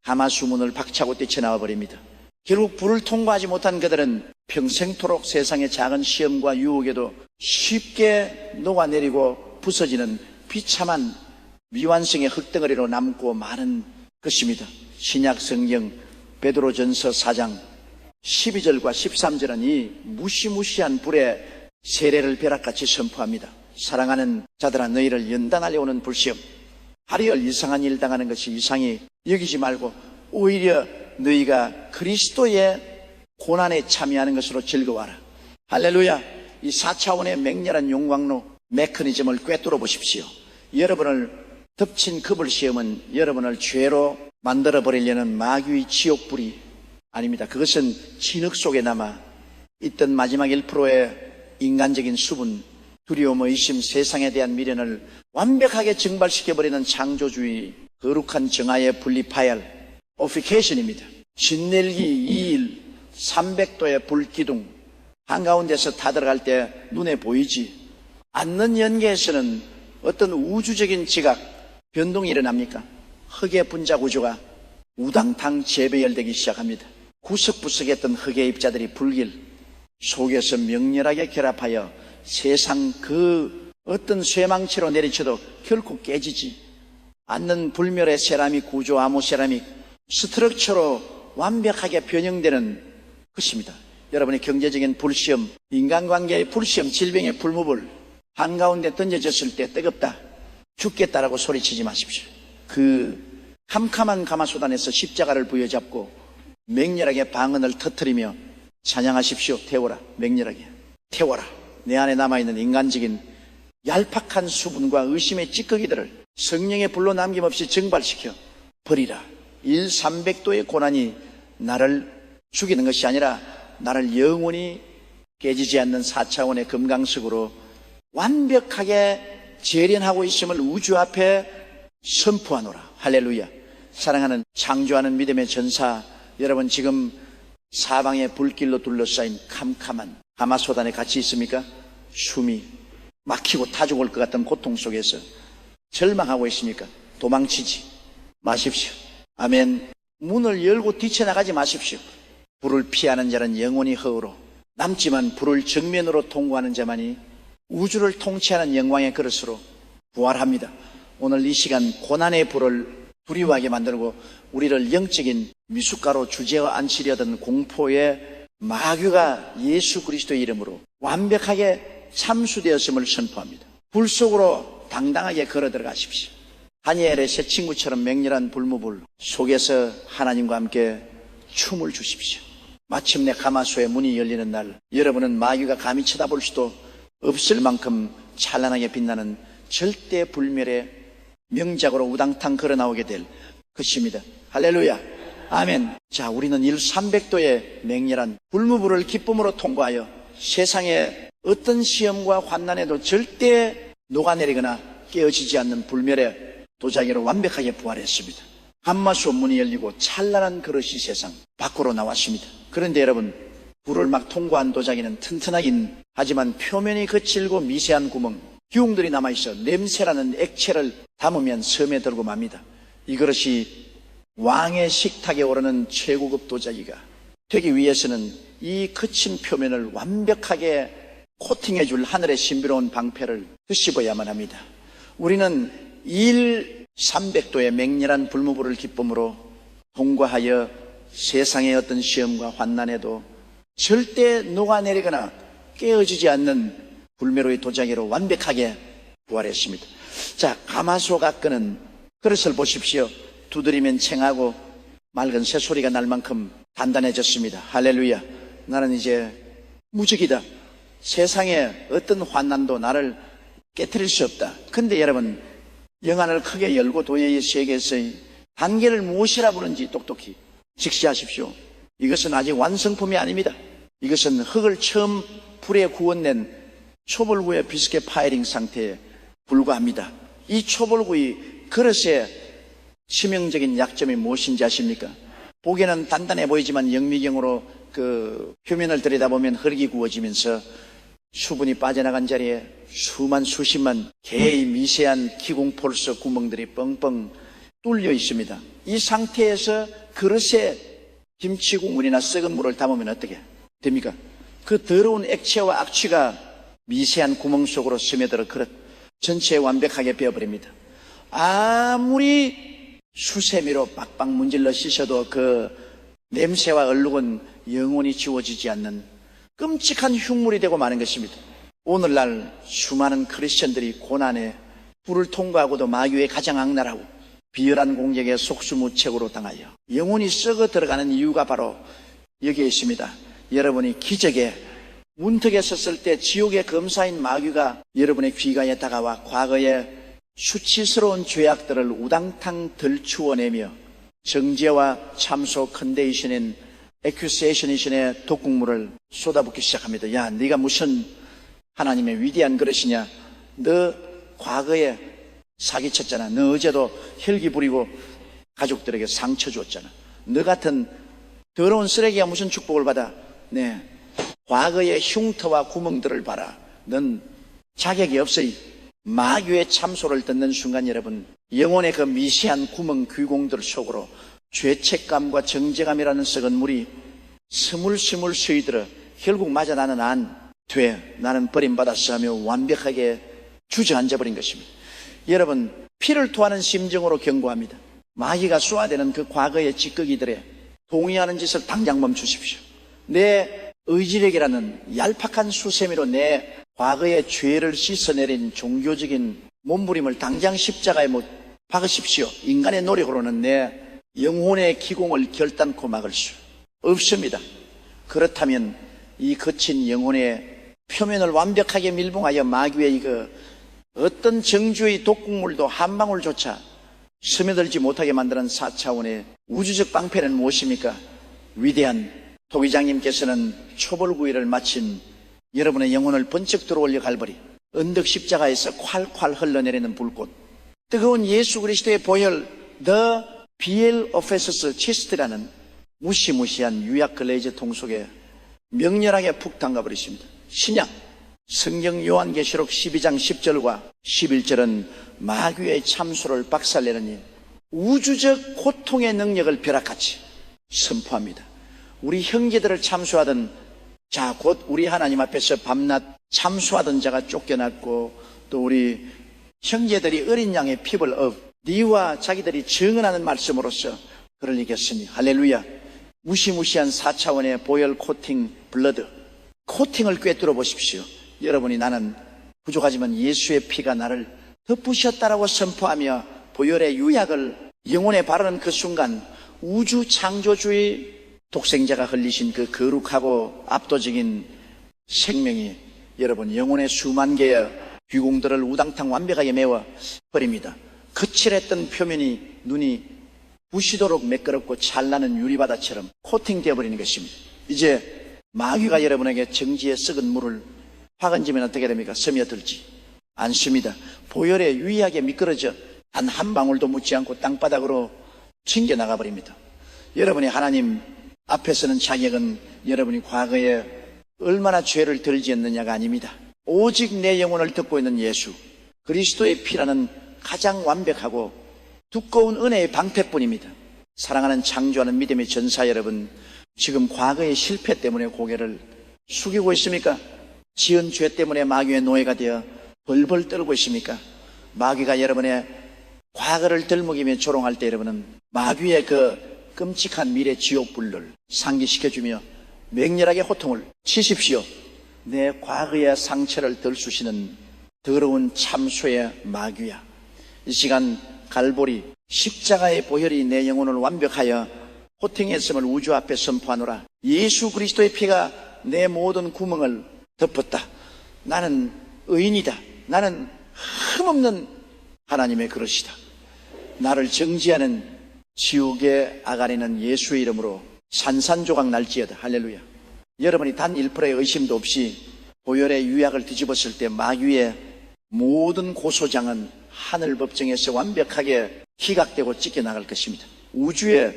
가마수문을 박차고 뛰쳐나와 버립니다. 결국 불을 통과하지 못한 그들은 평생토록 세상의 작은 시험과 유혹에도 쉽게 녹아내리고 부서지는 비참한 미완성의 흙덩어리로 남고 마는 것입니다. 신약 성경 베드로전서 4장 12절과 13절은 이 무시무시한 불의 세례를 벼락같이 선포합니다. 사랑하는 자들아, 너희를 연단하려 오는 불시험, 하루열 이상한 일 당하는 것이 이상히 여기지 말고 오히려 너희가 그리스도의 고난에 참여하는 것으로 즐거워하라. 할렐루야. 이 4차원의 맹렬한 용광로 메커니즘을 꿰뚫어 보십시오. 여러분을 덮친 그불 시험은 여러분을 죄로 만들어 버리려는 마귀의 지옥불이 아닙니다. 그것은 진흙 속에 남아 있던 마지막 1%의 인간적인 수분, 두려움, 의심, 세상에 대한 미련을 완벽하게 증발시켜버리는 창조주의 거룩한 정화의 분리파열 오피케이션입니다. 진넬기 2일 300도의 불기둥 한가운데서 타들어갈 때 눈에 보이지 않는 연계에서는 어떤 우주적인 지각, 변동이 일어납니까? 흙의 분자 구조가 우당탕 재배열되기 시작합니다. 구석구석했던 흙의 입자들이 불길 속에서 명렬하게 결합하여 세상 그 어떤 쇠망치로 내리쳐도 결코 깨지지 않는 불멸의 세라믹 구조, 아모세라믹 스트럭처로 완벽하게 변형되는 것입니다. 여러분의 경제적인 불시험, 인간관계의 불시험, 질병의 불무불 한가운데 던져졌을 때 뜨겁다, 죽겠다라고 소리치지 마십시오. 그 캄캄한 가마솥안에서 십자가를 부여잡고 맹렬하게 방언을 터뜨리며 찬양하십시오. 태워라, 맹렬하게 태워라. 내 안에 남아있는 인간적인 얄팍한 수분과 의심의 찌꺼기들을 성령의 불로 남김없이 증발시켜 버리라. 300도의 고난이 나를 죽이는 것이 아니라 나를 영원히 깨지지 않는 4차원의 금강석으로 완벽하게 재련하고 있음을 우주 앞에 선포하노라. 할렐루야. 사랑하는 창조하는 믿음의 전사 여러분, 지금 사방에 불길로 둘러싸인 캄캄한 가마솥 안에 같이 있습니까? 숨이 막히고 타 죽을 것 같은 고통 속에서 절망하고 있습니까? 도망치지 마십시오. 아멘. 문을 열고 뛰쳐나가지 마십시오. 불을 피하는 자는 영원히 허우로 남지만 불을 정면으로 통과하는 자만이 우주를 통치하는 영광의 그릇으로 부활합니다. 오늘 이 시간 고난의 불을 두려워하게 만들고 우리를 영적인 미숫가루 주제어 앉히려던 공포의 마귀가 예수 그리스도의 이름으로 완벽하게 참수되었음을 선포합니다. 불 속으로 당당하게 걸어 들어가십시오. 다니엘의 새 친구처럼 맹렬한 불무불 속에서 하나님과 함께 춤을 주십시오. 마침내 가마솥의 문이 열리는 날, 여러분은 마귀가 감히 쳐다볼 수도 없을 만큼 찬란하게 빛나는 절대 불멸의 명작으로 우당탕 걸어 나오게 될 것입니다. 할렐루야. 아멘. 자, 우리는 1300도의 맹렬한 불무불을 기쁨으로 통과하여 세상의 어떤 시험과 환난에도 절대 녹아내리거나 깨어지지 않는 불멸의 도자기로 완벽하게 부활했습니다. 가마솥 문이 열리고 찬란한 그릇이 세상 밖으로 나왔습니다. 그런데 여러분, 불을 막 통과한 도자기는 튼튼하긴 하지만 표면이 거칠고 미세한 구멍, 기웅들이 남아있어 냄새라는 액체를 담으면 스며들고 맙니다. 이 그릇이 왕의 식탁에 오르는 최고급 도자기가 되기 위해서는 이 거친 표면을 완벽하게 코팅해 줄 하늘의 신비로운 방패를 드씹어야만 합니다. 우리는 1300도의 맹렬한 불무불을 기쁨으로 통과하여 세상의 어떤 시험과 환난에도 절대 녹아내리거나 깨어지지 않는 불멸의 도자기로 완벽하게 부활했습니다. 자, 가마솥 끄는 그릇을 보십시오. 두드리면 챙하고 맑은 새소리가 날 만큼 단단해졌습니다. 할렐루야. 나는 이제 무적이다. 세상에 어떤 환난도 나를 깨트릴 수 없다. 근데 여러분, 영안을 크게 열고 도의 세계에서의 단계를 무엇이라 부르는지 똑똑히 직시하십시오. 이것은 아직 완성품이 아닙니다. 이것은 흙을 처음 불에 구워낸 초벌구의 비스켓 파이링 상태에 불과합니다. 이 초벌구의 그릇의 치명적인 약점이 무엇인지 아십니까? 보기에는 단단해 보이지만 영미경으로 그 표면을 들여다보면 흙이 구워지면서 수분이 빠져나간 자리에 수십만 개의 미세한 기공폴서 구멍들이 뻥뻥 뚫려 있습니다. 이 상태에서 그릇에 김치 국물이나 썩은 물을 담으면 어떻게 됩니까? 그 더러운 액체와 악취가 미세한 구멍 속으로 스며들어 그릇 전체에 완벽하게 베어버립니다. 아무리 수세미로 빡빡 문질러 씻어도 그 냄새와 얼룩은 영원히 지워지지 않는 끔찍한 흉물이 되고 마는 것입니다. 오늘날 수많은 크리스천들이 고난에 불을 통과하고도 마귀의 가장 악랄하고 비열한 공격에 속수무책으로 당하여 영혼이 썩어 들어가는 이유가 바로 여기에 있습니다. 여러분이 기적에 문턱에 섰을 때 지옥의 검사인 마귀가 여러분의 귀가에 다가와 과거의 수치스러운 죄악들을 우당탕 덜추어내며 정죄와 참소 컨데이션인 에큐세이션이신의 독국물을 쏟아붓기 시작합니다. 야, 네가 무슨 하나님의 위대한 그릇이냐? 너 과거에 사기쳤잖아. 너 어제도 혈기 부리고 가족들에게 상처 줬잖아. 너 같은 더러운 쓰레기가 무슨 축복을 받아? 네, 과거의 흉터와 구멍들을 봐라. 넌 자격이 없어요. 마귀의 참소를 듣는 순간 여러분, 영혼의 그 미세한 구멍 귀공들 속으로 죄책감과 정죄감이라는 썩은 물이 스물스물 스이들어 결국 맞아 나는 안 돼. 나는 버림받았어 하며 완벽하게 주저앉아버린 것입니다. 여러분, 피를 토하는 심정으로 경고합니다. 마귀가 쏘아대는 그 과거의 찌꺼기들에 동의하는 짓을 당장 멈추십시오. 내 의지력이라는 얄팍한 수세미로 내 과거의 죄를 씻어내린 종교적인 몸부림을 당장 십자가에 못 박으십시오. 인간의 노력으로는 내 영혼의 기공을 결단코 막을 수 없습니다. 그렇다면 이 거친 영혼의 표면을 완벽하게 밀봉하여 마귀의 이거 어떤 정주의 독국물도 한 방울조차 스며들지 못하게 만드는 4차원의 우주적 방패는 무엇입니까? 위대한 도기장님께서는 초벌구이를 마친 여러분의 영혼을 번쩍 들어올려 갈버리 언덕 십자가에서 콸콸 흘러내리는 불꽃, 뜨거운 예수 그리스도의 보혈, The BL Ephesus Chest라는 무시무시한 유약 글레이즈 통 속에 명렬하게 푹 담가버리십니다. 신약 성경 요한계시록 12장 10절과 11절은 마귀의 참소를 박살내는 우주적 고통의 능력을 벼락같이 선포합니다. 우리 형제들을 참소하던 자, 곧 우리 하나님 앞에서 밤낮 참소하던 자가 쫓겨났고, 또 우리 형제들이 어린 양의 피부를 네와 자기들이 증언하는 말씀으로써 그를 이겼으니 할렐루야. 무시무시한 4차원의 보혈 코팅 블러드, 코팅을 꿰뚫어 보십시오. 여러분이 나는 부족하지만 예수의 피가 나를 덮으셨다라고 선포하며 보혈의 유약을 영혼에 바르는 그 순간, 우주 창조주의 독생자가 흘리신 그 거룩하고 압도적인 생명이 여러분 영혼의 수만 개의 귀공들을 우당탕 완벽하게 메워 버립니다. 거칠했던 표면이 눈이 부시도록 매끄럽고 찬란한 유리바다처럼 코팅되어 버리는 것입니다. 이제 마귀가 여러분에게 정지에 썩은 물을 파건지면 어떻게 됩니까? 스며들지 않습니다. 보혈에 유의하게 미끄러져 단 한 방울도 묻지 않고 땅바닥으로 튕겨나가 버립니다. 여러분이 하나님 앞에서는 자격은 여러분이 과거에 얼마나 죄를 덜 지었느냐가 아닙니다. 오직 내 영혼을 듣고 있는 예수 그리스도의 피라는 가장 완벽하고 두꺼운 은혜의 방패뿐입니다. 사랑하는 창조하는 믿음의 전사 여러분, 지금 과거의 실패 때문에 고개를 숙이고 있습니까? 지은 죄 때문에 마귀의 노예가 되어 벌벌 떨고 있습니까? 마귀가 여러분의 과거를 덜먹이며 조롱할 때 여러분은 마귀의 그 끔찍한 미래 지옥불을 상기시켜주며 맹렬하게 호통을 치십시오. 내 과거의 상처를 덜 쑤시는 더러운 참소의 마귀야, 이 시간 갈보리 십자가의 보혈이 내 영혼을 완벽하여 호팅했음을 우주 앞에 선포하노라. 예수 그리스도의 피가 내 모든 구멍을 덮었다. 나는 의인이다. 나는 흠없는 하나님의 그릇이다. 나를 정지하는 지옥의 아가리는 예수의 이름으로 산산조각 날지어다. 할렐루야. 여러분이 단 1%의 의심도 없이 보혈의 유약을 뒤집었을 때 마귀의 모든 고소장은 하늘 법정에서 완벽하게 기각되고 찢겨나갈 것입니다. 우주의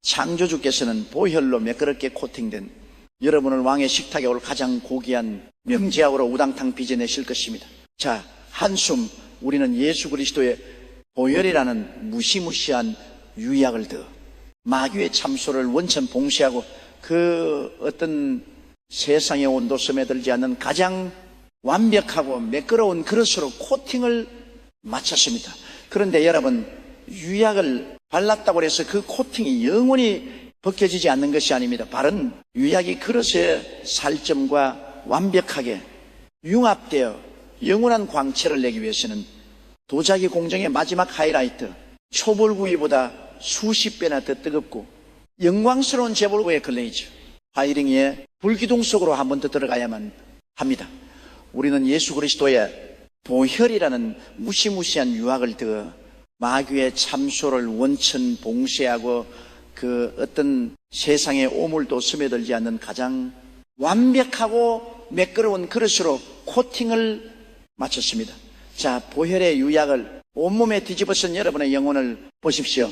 창조주께서는 보혈로 매끄럽게 코팅된 여러분을 왕의 식탁에 올 가장 고귀한 명제하고로 우당탕 빚어내실 것입니다. 자, 한숨 우리는 예수 그리스도의 보혈이라는 무시무시한 유약을 더 마귀의 참소를 원천 봉쇄하고 그 어떤 세상의 온도 스며들지 않는 가장 완벽하고 매끄러운 그릇으로 코팅을 마쳤습니다. 그런데 여러분, 유약을 발랐다고 해서 그 코팅이 영원히 벗겨지지 않는 것이 아닙니다. 바른 유약이 그릇의 살점과 완벽하게 융합되어 영원한 광채를 내기 위해서는 도자기 공정의 마지막 하이라이트, 초벌구이보다 수십 배나 더 뜨겁고 영광스러운 재벌구의 글레이즈, 파이링의 불기둥 속으로 한 번 더 들어가야만 합니다. 우리는 예수 그리스도의 보혈이라는 무시무시한 유학을 더 마귀의 참소를 원천 봉쇄하고 그 어떤 세상의 오물도 스며들지 않는 가장 완벽하고 매끄러운 그릇으로 코팅을 마쳤습니다. 자, 보혈의 유약을 온몸에 뒤집어쓴 여러분의 영혼을 보십시오.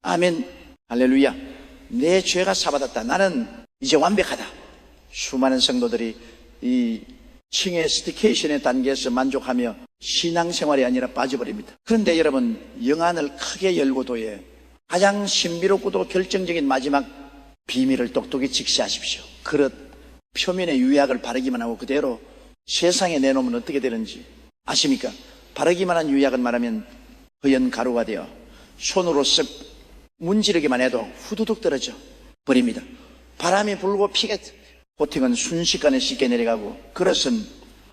아멘, 할렐루야. 내 죄가 사받았다. 나는 이제 완벽하다. 수많은 성도들이 이 칭의 스티케이션의 단계에서 만족하며 신앙생활이 아니라 빠져버립니다. 그런데 여러분, 영안을 크게 열고도에 가장 신비롭고도 결정적인 마지막 비밀을 똑똑히 직시하십시오. 그릇 표면의 유약을 바르기만 하고 그대로 세상에 내놓으면 어떻게 되는지 아십니까? 바르기만 한 유약은 말하면 허연 가루가 되어 손으로 쓱 문지르기만 해도 후두둑 떨어져 버립니다. 바람이 불고 피가, 코팅은 순식간에 씻겨 내려가고 그릇은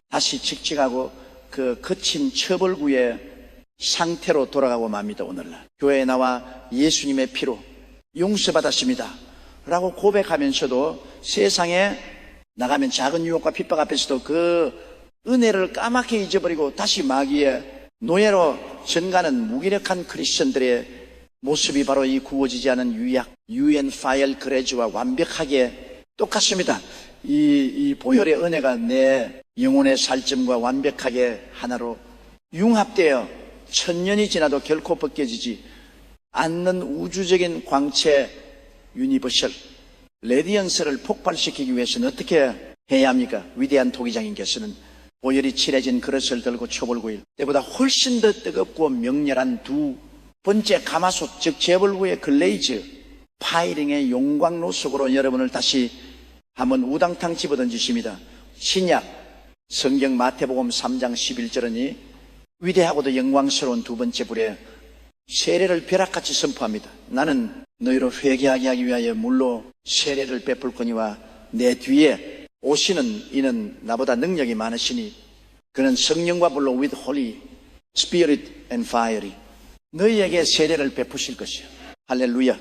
다시 칙칙하고 그 거친 처벌구의 상태로 돌아가고 맙니다. 오늘날 교회에 나와 예수님의 피로 용서받았습니다 라고 고백하면서도 세상에 나가면 작은 유혹과 핍박 앞에서도 그 은혜를 까맣게 잊어버리고 다시 마귀의 노예로 전가는 무기력한 크리스천들의 모습이 바로 이 구워지지 않은 유약, UN 파일 그레즈와 완벽하게 똑같습니다. 이 보혈의 은혜가 내 영혼의 살점과 완벽하게 하나로 융합되어 천년이 지나도 결코 벗겨지지 않는 우주적인 광채 유니버셜 레디언스를 폭발시키기 위해서는 어떻게 해야 합니까? 위대한 토기장님께서는 보혈이 칠해진 그릇을 들고 초벌구이 때보다 훨씬 더 뜨겁고 명렬한 두 번째 가마솥, 즉 재벌구의 글레이즈 파이링의 용광로 속으로 여러분을 다시 한번 우당탕 집어던지십니다. 신약 성경 마태복음 3장 11절은 위대하고도 영광스러운 두 번째 불에 세례를 벼락같이 선포합니다. 나는 너희로 회개하게 하기 위하여 물로 세례를 베풀 거니와 내 뒤에 오시는 이는 나보다 능력이 많으시니 그는 성령과 불로 with holy spirit and fire 너희에게 세례를 베푸실 것이요. 할렐루야.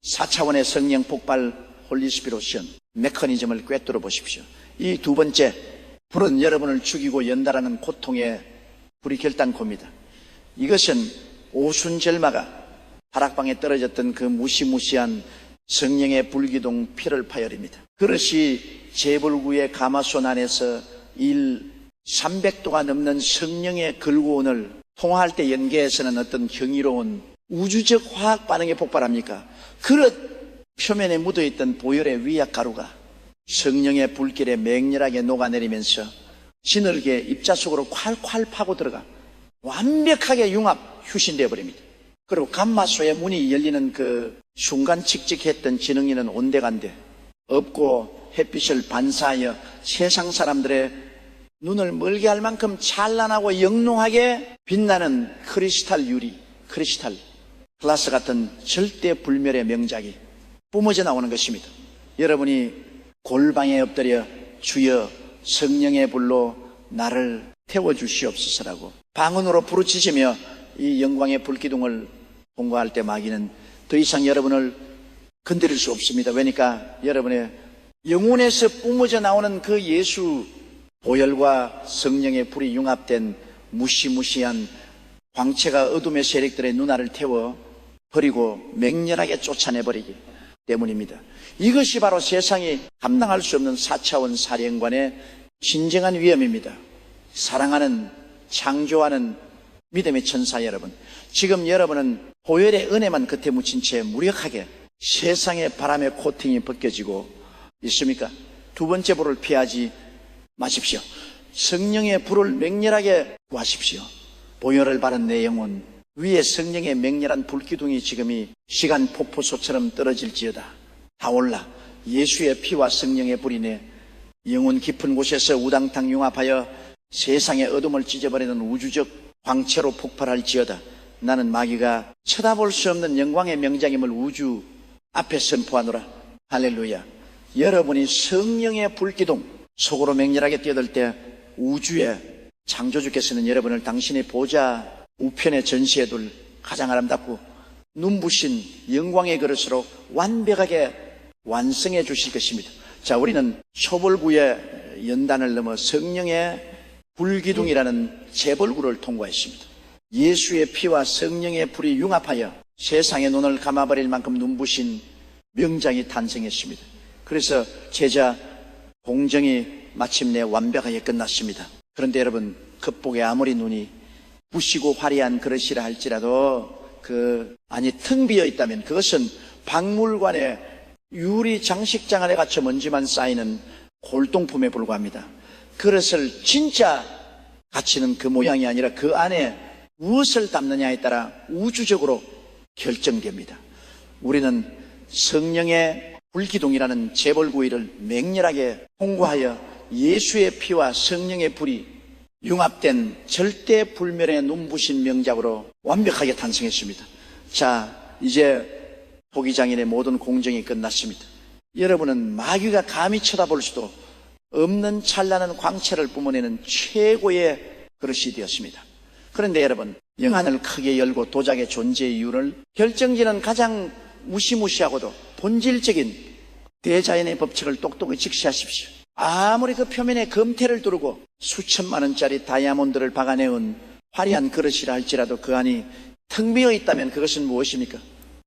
4차원의 성령 폭발 홀리스피로션 메커니즘을 꿰뚫어 보십시오. 이 두 번째 불은 여러분을 죽이고 연달하는 고통의 불이 결단코입니다. 이것은 오순절마가 다락방에 떨어졌던 그 무시무시한 성령의 불기둥 피를 파열입니다. 그릇이 재불구의 가마솥 안에서 300도가 넘는 성령의 걸고온을 통화할 때 연계해서는 어떤 경이로운 우주적 화학 반응이 폭발합니까? 그릇 표면에 묻어있던 보혈의 위약 가루가 성령의 불길에 맹렬하게 녹아내리면서 지늘게 입자 속으로 콸콸 파고 들어가 완벽하게 융합 휴신되어 버립니다. 그리고 감마소의 문이 열리는 그 순간 칙칙했던 지능이는 온데간데 없고 햇빛을 반사하여 세상 사람들의 눈을 멀게 할 만큼 찬란하고 영롱하게 빛나는 크리스탈 유리, 크리스탈 글라스 같은 절대 불멸의 명작이 뿜어져 나오는 것입니다. 여러분이 골방에 엎드려 주여 성령의 불로 나를 태워주시옵소서라고 방언으로 부르짖으며 이 영광의 불기둥을 통과할 때 마귀는 더 이상 여러분을 건드릴 수 없습니다. 왜니까 여러분의 영혼에서 뿜어져 나오는 그 예수 보혈과 성령의 불이 융합된 무시무시한 광채가 어둠의 세력들의 눈알을 태워 버리고 맹렬하게 쫓아내버리기 때문입니다. 이것이 바로 세상이 감당할 수 없는 4차원 사령관의 진정한 위험입니다. 사랑하는 창조하는 믿음의 천사 여러분, 지금 여러분은 보혈의 은혜만 겉에 묻힌 채 무력하게 세상의 바람의 코팅이 벗겨지고 있습니까? 두 번째 불을 피하지 마십시오. 성령의 불을 맹렬하게 구하십시오. 보혈을 바른 내 영혼 위에 성령의 맹렬한 불기둥이 지금 이 시간 폭포소처럼 떨어질지어다. 타올라 예수의 피와 성령의 불이 내 영혼 깊은 곳에서 우당탕 융합하여 세상의 어둠을 찢어버리는 우주적 광채로 폭발할지어다. 나는 마귀가 쳐다볼 수 없는 영광의 명장임을 우주 앞에 선포하노라. 할렐루야. 여러분이 성령의 불기둥 속으로 맹렬하게 뛰어들 때 우주의 창조주께서는 여러분을 당신의 보좌 우편에 전시해둘 가장 아름답고 눈부신 영광의 그릇으로 완벽하게 완성해 주실 것입니다. 자, 우리는 초벌구의 연단을 넘어 성령의 불기둥이라는 재벌구를 통과했습니다. 예수의 피와 성령의 불이 융합하여 세상의 눈을 감아버릴 만큼 눈부신 명장이 탄생했습니다. 그래서 제자 공정이 마침내 완벽하게 끝났습니다. 그런데 여러분, 겉보기에 아무리 눈이 부시고 화려한 그릇이라 할지라도 텅 비어 있다면 그것은 박물관에 유리 장식장 안에 갇혀 먼지만 쌓이는 골동품에 불과합니다. 그릇을 진짜 갇히는 그 모양이 아니라 그 안에 무엇을 담느냐에 따라 우주적으로 결정됩니다. 우리는 성령의 불기둥이라는 재벌구이를 맹렬하게 통과하여 예수의 피와 성령의 불이 융합된 절대 불멸의 눈부신 명작으로 완벽하게 탄생했습니다. 자, 이제 토기장인의 모든 공정이 끝났습니다. 여러분은 마귀가 감히 쳐다볼 수도 없는 찬란한 광채를 뿜어내는 최고의 그릇이 되었습니다. 그런데 여러분, 영안을 크게 열고 도작의 존재의 이유를 결정지는 가장 무시무시하고도 본질적인 대자연의 법칙을 똑똑히 직시하십시오. 아무리 그 표면에 금태를 두르고 수천만 원짜리 다이아몬드를 박아내온 화려한 그릇이라 할지라도 그 안이 텅 비어 있다면 그것은 무엇입니까?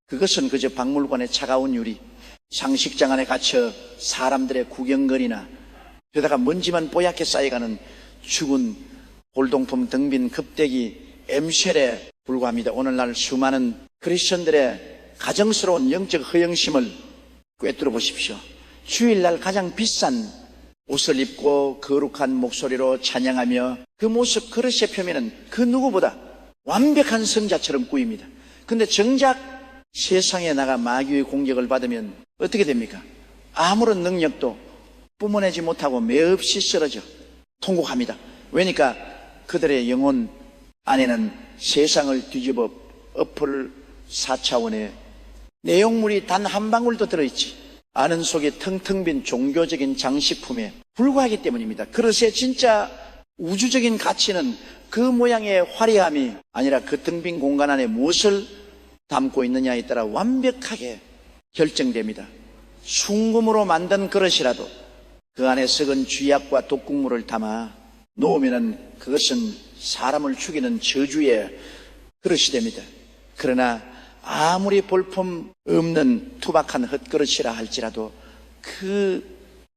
그것은 그저 박물관의 차가운 유리, 상식장 안에 갇혀 사람들의 구경거리나 게다가 먼지만 뽀얗게 쌓여가는 죽은 골동품 등빈 급대기 엠쉘에 불과합니다. 오늘날 수많은 크리스천들의 가정스러운 영적 허영심을 꿰뚫어 보십시오. 주일날 가장 비싼 옷을 입고 거룩한 목소리로 찬양하며 그 모습 그릇의 표면은 그 누구보다 완벽한 성자처럼 꾸입니다. 근데 정작 세상에 나가 마귀의 공격을 받으면 어떻게 됩니까? 아무런 능력도 뿜어내지 못하고 매없이 쓰러져 통곡합니다. 왜니까 그들의 영혼 안에는 세상을 뒤집어 엎을 4차원의 내용물이 단 한 방울도 들어있지 아는 속에 텅텅 빈 종교적인 장식품에 불과하기 때문입니다. 그릇의 진짜 우주적인 가치는 그 모양의 화려함이 아니라 그 텅 빈 공간 안에 무엇을 담고 있느냐에 따라 완벽하게 결정됩니다. 순금으로 만든 그릇이라도 그 안에 썩은 쥐약과 독국물을 담아 놓으면 그것은 사람을 죽이는 저주의 그릇이 됩니다. 그러나 아무리 볼품 없는 투박한 헛그릇이라 할지라도 그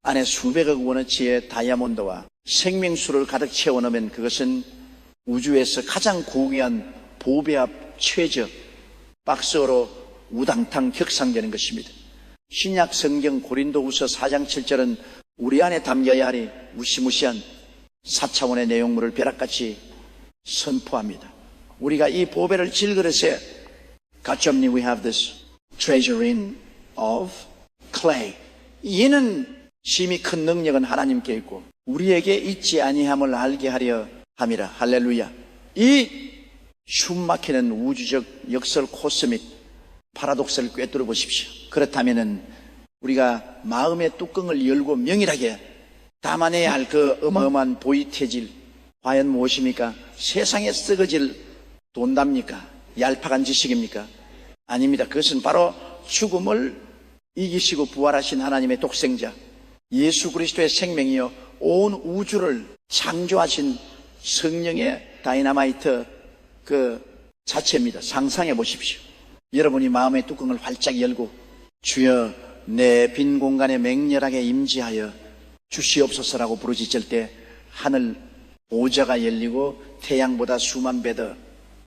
안에 수백억 원어치의 다이아몬드와 생명수를 가득 채워넣으면 그것은 우주에서 가장 고귀한 보배합 최저 박스로 우당탕 격상되는 것입니다. 신약 성경 고린도후서 4장 7절은 우리 안에 담겨야 하리 무시무시한 4차원의 내용물을 벼락같이 선포합니다. 우리가 이 보배를 질그릇에 가점니 we have this treasuring of clay. 이는 심히 큰 능력은 하나님께 있고 우리에게 있지 아니함을 알게 하려 함이라. 할렐루야. 이 숨막히는 우주적 역설 코스믹 파라독스를 꿰뚫어 보십시오. 그렇다면은 우리가 마음의 뚜껑을 열고 명일하게 담아내야 할 그 어마어마한 보이태질 과연 무엇입니까? 세상에 썩어질 돈답니까? 얄팍한 지식입니까? 아닙니다. 그것은 바로 죽음을 이기시고 부활하신 하나님의 독생자 예수 그리스도의 생명이요 온 우주를 창조하신 성령의 다이나마이트 그 자체입니다. 상상해 보십시오. 여러분이 마음의 뚜껑을 활짝 열고 주여 내 빈 공간에 맹렬하게 임재하여 주시옵소서라고 부르짖을 때 하늘 보좌가 열리고 태양보다 수만 배 더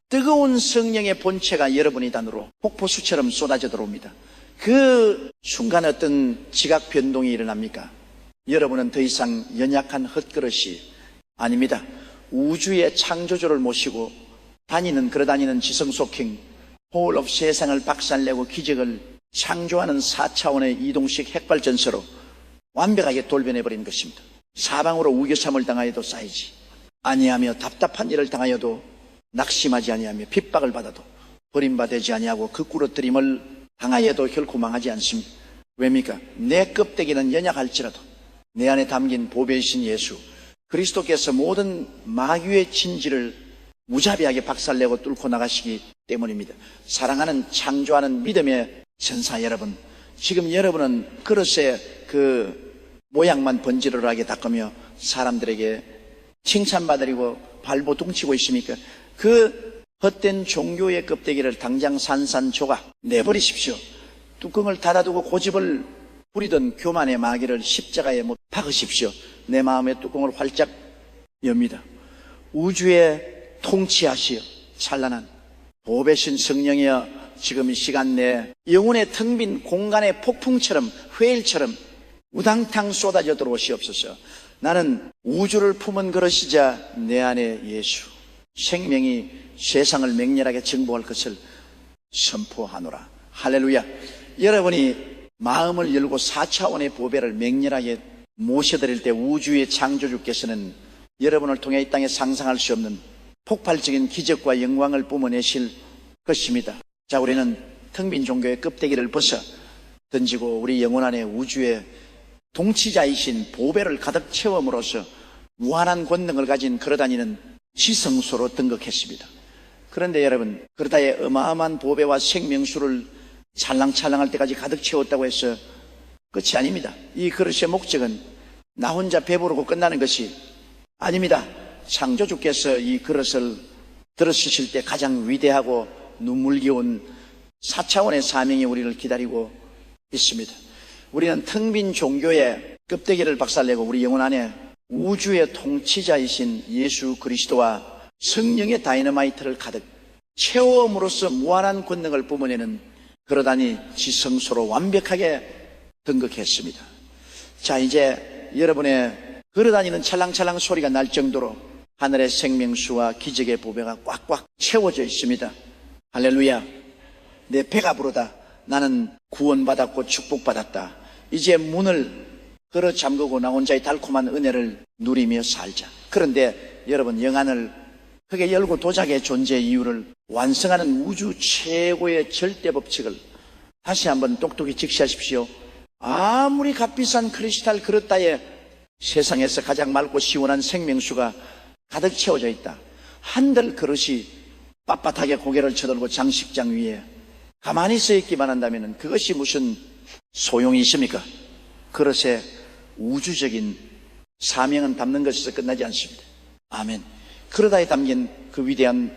뜨거운 성령의 본체가 여러분의 단으로 폭포수처럼 쏟아져 들어옵니다. 그 순간 어떤 지각 변동이 일어납니까? 여러분은 더 이상 연약한 헛그릇이 아닙니다. 우주의 창조주를 모시고 걸어다니는 지성속행 홀업 세상을 박살내고 기적을 창조하는 4차원의 이동식 핵발전소로 완벽하게 돌변해버린 것입니다. 사방으로 우겨삼을 당하여도 쌓이지 아니하며 답답한 일을 당하여도 낙심하지 아니하며 핍박을 받아도 버림받지 아니하고 거꾸로뜨림을 당하여도 결코 망하지 않습니다. 왜입니까? 내 껍데기는 연약할지라도 내 안에 담긴 보배이신 예수 그리스도께서 모든 마귀의 진지를 무자비하게 박살내고 뚫고 나가시기 때문입니다. 사랑하는 창조하는 믿음의 전사 여러분, 지금 여러분은 그릇의 그 모양만 번지르르하게 닦으며 사람들에게 칭찬받으려고 발버둥치고 있습니까? 그 헛된 종교의 껍데기를 당장 산산조각 내버리십시오. 뚜껑을 닫아두고 고집을 부리던 교만의 마귀를 십자가에 못 박으십시오. 내 마음의 뚜껑을 활짝 엽니다. 우주에 통치하시어 찬란한 보배신 성령이여 지금 이 시간 내에 영혼의 텅 빈 공간의 폭풍처럼 회일처럼 우당탕 쏟아져 들어오시옵소서. 나는 우주를 품은 그릇이자 내 안에 예수 생명이 세상을 맹렬하게 정복할 것을 선포하노라. 할렐루야. 여러분이 마음을 열고 4차원의 보배를 맹렬하게 모셔드릴 때 우주의 창조주께서는 여러분을 통해 이 땅에 상상할 수 없는 폭발적인 기적과 영광을 뿜어내실 것입니다. 자, 우리는 텅 빈 종교의 껍데기를 벗어 던지고 우리 영혼 안에 우주의 동치자이신 보배를 가득 채움으로써 무한한 권능을 가진 걸어다니는 지성소로 등극했습니다. 그런데 여러분, 그러다에 어마어마한 보배와 생명수를 찰랑찰랑할 때까지 가득 채웠다고 해서 끝이 아닙니다. 이 그릇의 목적은 나 혼자 배부르고 끝나는 것이 아닙니다. 창조주께서 이 그릇을 들으실 때 가장 위대하고 눈물겨운 4차원의 사명이 우리를 기다리고 있습니다. 우리는 텅 빈 종교의 껍데기를 박살내고 우리 영혼 안에 우주의 통치자이신 예수 그리스도와 성령의 다이너마이트를 가득 채워옴으로써 무한한 권능을 뿜어내는 그러다니 지성소로 완벽하게 등극했습니다. 자, 이제 여러분의 걸어다니는 찰랑찰랑 소리가 날 정도로 하늘의 생명수와 기적의 보배가 꽉꽉 채워져 있습니다. 할렐루야. 내 배가 부르다. 나는 구원받았고 축복받았다. 이제 문을 걸어 잠그고 나 혼자의 달콤한 은혜를 누리며 살자. 그런데 여러분, 영안을 크게 열고 도자기의 존재 이유를 완성하는 우주 최고의 절대 법칙을 다시 한번 똑똑히 직시하십시오. 아무리 값비싼 크리스탈 그릇 따에 세상에서 가장 맑고 시원한 생명수가 가득 채워져 있다. 한들 그릇이 빳빳하게 고개를 쳐들고 장식장 위에 가만히 서 있기만 한다면 그것이 무슨 소용이 있습니까? 그릇에 우주적인 사명은 담는 것에서 끝나지 않습니다. 아멘. 그러다에 담긴 그 위대한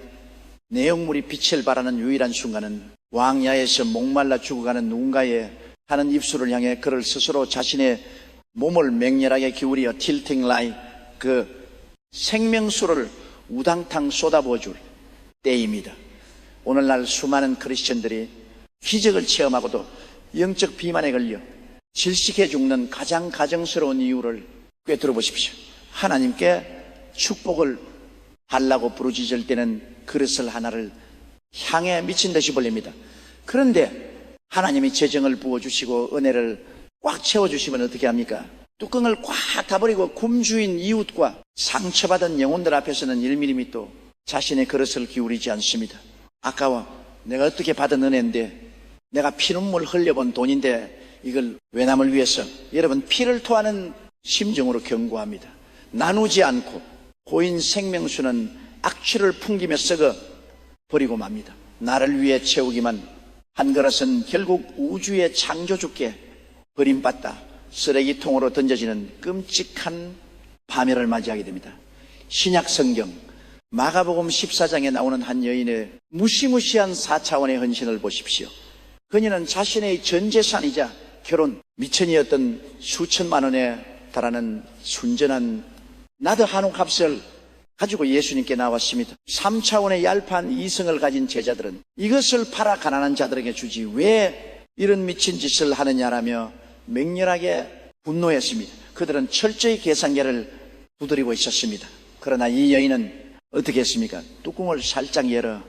내용물이 빛을 발하는 유일한 순간은 왕야에서 목말라 죽어가는 누군가의 하는 입술을 향해 그를 스스로 자신의 몸을 맹렬하게 기울여 tilting like 그 생명수를 우당탕 쏟아부어 줄 때입니다. 오늘날 수많은 크리스천들이 기적을 체험하고도 영적 비만에 걸려 질식해 죽는 가장 가정스러운 이유를 꿰뚫어 보십시오. 하나님께 축복을 하려고 부르짖을 때는 그릇을 하나를 향해 미친 듯이 벌립니다. 그런데 하나님이 재정을 부어주시고 은혜를 꽉 채워주시면 어떻게 합니까? 뚜껑을 꽉 닫아버리고 굶주인 이웃과 상처받은 영혼들 앞에서는 1mm 자신의 그릇을 기울이지 않습니다. 아까워. 내가 어떻게 받은 은혜인데, 내가 피눈물 흘려본 돈인데 이걸 외남을 위해서. 여러분, 피를 토하는 심정으로 경고합니다. 나누지 않고 고인 생명수는 악취를 풍기며 썩어 버리고 맙니다. 나를 위해 채우기만 한 그릇은 결국 우주의 창조주께 버림받다 쓰레기통으로 던져지는 끔찍한 파멸을 맞이하게 됩니다. 신약 성경 마가복음 14장에 나오는 한 여인의 무시무시한 4차원의 헌신을 보십시오. 그녀는 자신의 전 재산이자 결혼 미천이었던 수천만 원에 달하는 순전한 나드 한옥 값을 가지고 예수님께 나왔습니다. 3차원의 얄판 이성을 가진 제자들은 이것을 팔아 가난한 자들에게 주지 왜 이런 미친 짓을 하느냐라며 맹렬하게 분노했습니다. 그들은 철저히 계산계를 두드리고 있었습니다. 그러나 이 여인은 어떻게 했습니까? 뚜껑을 살짝 열어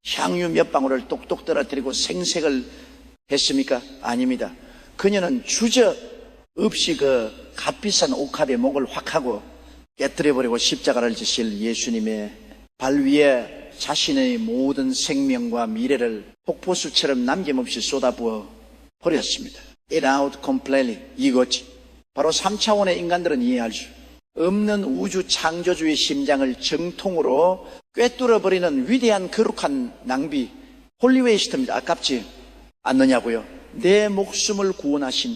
향유 몇 방울을 똑똑 떨어뜨리고 생색을 했습니까? 아닙니다. 그녀는 주저 없이 그 값비싼 옥합의 목을 확 하고 깨뜨려버리고 십자가를 지실 예수님의 발 위에 자신의 모든 생명과 미래를 폭포수처럼 남김없이 쏟아부어 버렸습니다. It out completely. 이거지. 바로 3차원의 인간들은 이해할 수 없는 우주 창조주의 심장을 정통으로 꿰뚫어버리는 위대한 거룩한 낭비, 홀리웨이스트입니다. 아깝지 않느냐고요. 내 목숨을 구원하신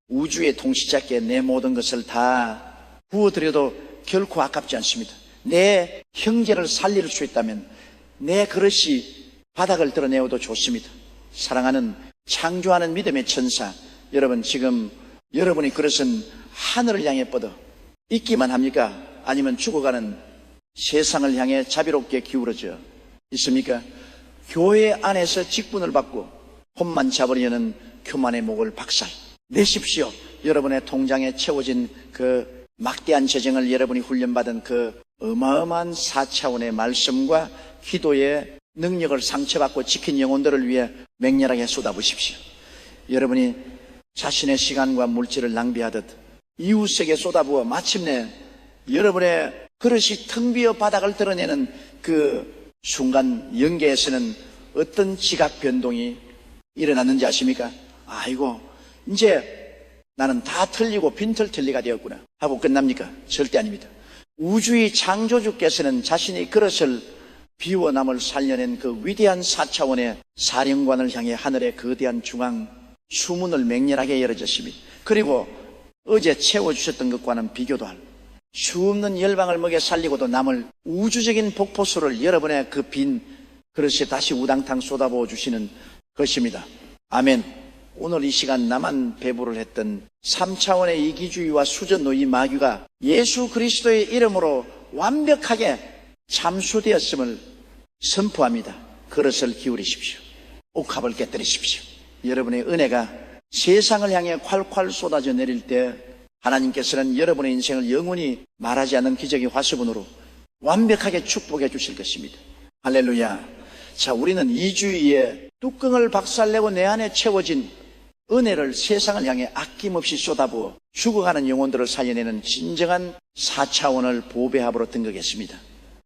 우주의 통치자께 내 모든 것을 다 부어드려도 결코 아깝지 않습니다. 내 형제를 살릴 수 있다면 내 그릇이 바닥을 드러내어도 좋습니다. 사랑하는 창조하는 믿음의 천사, 여러분, 지금 여러분의 그릇은 하늘을 향해 뻗어 있기만 합니까? 아니면 죽어가는 세상을 향해 자비롭게 기울어져 있습니까? 교회 안에서 직분을 받고 혼만 잡으려는 교만의 목을 박살 내십시오. 여러분의 통장에 채워진 그 막대한 재정을 여러분이 훈련받은 그 어마어마한 4차원의 말씀과 기도의 능력을 상처받고 지킨 영혼들을 위해 맹렬하게 쏟아부십시오. 여러분이 자신의 시간과 물질을 낭비하듯 이웃에게 쏟아부어 마침내 여러분의 그릇이 텅 비어 바닥을 드러내는 그 순간 영계에서는 어떤 지각 변동이 일어났는지 아십니까? 아이고, 이제 나는 다 틀리고 빈털틀리가 되었구나 하고 끝납니까? 절대 아닙니다. 우주의 창조주께서는 자신의 그릇을 비워 남을 살려낸 그 위대한 4차원의 사령관을 향해 하늘의 거대한 중앙 수문을 맹렬하게 열어줬습니다. 그리고 어제 채워주셨던 것과는 비교도 할 수 없는 열방을 먹여 살리고도 남을 우주적인 폭포수를 여러분의 그 빈 그릇에 다시 우당탕 쏟아부어 주시는 것입니다. 아멘. 오늘 이 시간 나만 배부를 했던 3차원의 이기주의와 수전노이 마귀가 예수 그리스도의 이름으로 완벽하게 참수되었음을 선포합니다. 그릇을 기울이십시오. 옥합을 깨뜨리십시오. 여러분의 은혜가 세상을 향해 콸콸 쏟아져 내릴 때 하나님께서는 여러분의 인생을 영원히 말하지 않는 기적의 화수분으로 완벽하게 축복해 주실 것입니다. 할렐루야. 자, 우리는 이주의의 뚜껑을 박살내고 내 안에 채워진 은혜를 세상을 향해 아낌없이 쏟아부어 죽어가는 영혼들을 살려내는 진정한 4차원을 보배합으로 등극했습니다.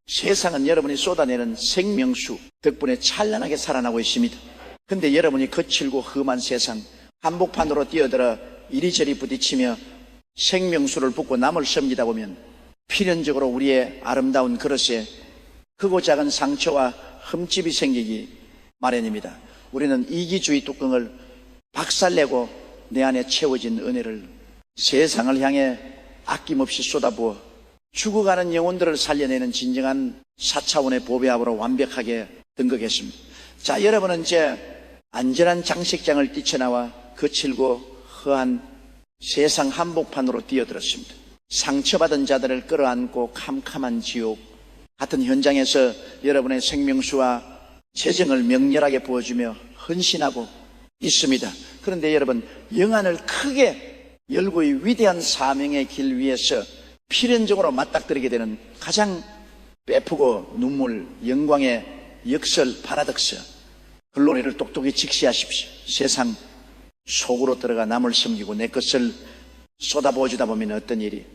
세상은 여러분이 쏟아내는 생명수 덕분에 찬란하게 살아나고 있습니다. 근데 여러분이 거칠고 험한 세상 한복판으로 뛰어들어 이리저리 부딪히며 생명수를 붓고 남을 섬기다 보면 필연적으로 우리의 아름다운 그릇에 크고 작은 상처와 흠집이 생기기 마련입니다. 우리는 이기주의 뚜껑을 박살내고 내 안에 채워진 은혜를 세상을 향해 아낌없이 쏟아부어 죽어가는 영혼들을 살려내는 진정한 4차원의 보배합으로 완벽하게 등극했습니다. 자, 여러분은 이제 안전한 장식장을 뛰쳐나와 거칠고 허한 세상 한복판으로 뛰어들었습니다. 상처받은 자들을 끌어안고 캄캄한 지옥 같은 현장에서 여러분의 생명수와 재정을 명렬하게 부어주며 헌신하고 있습니다. 그런데 여러분, 영안을 크게 열고 이 위대한 사명의 길 위에서 필연적으로 맞닥뜨리게 되는 가장 베푸고 눈물, 영광의 역설, 파라독스, 글로리를 똑똑히 직시하십시오. 세상 속으로 들어가 남을 섬기고 내 것을 쏟아부어주다 보면 어떤 일이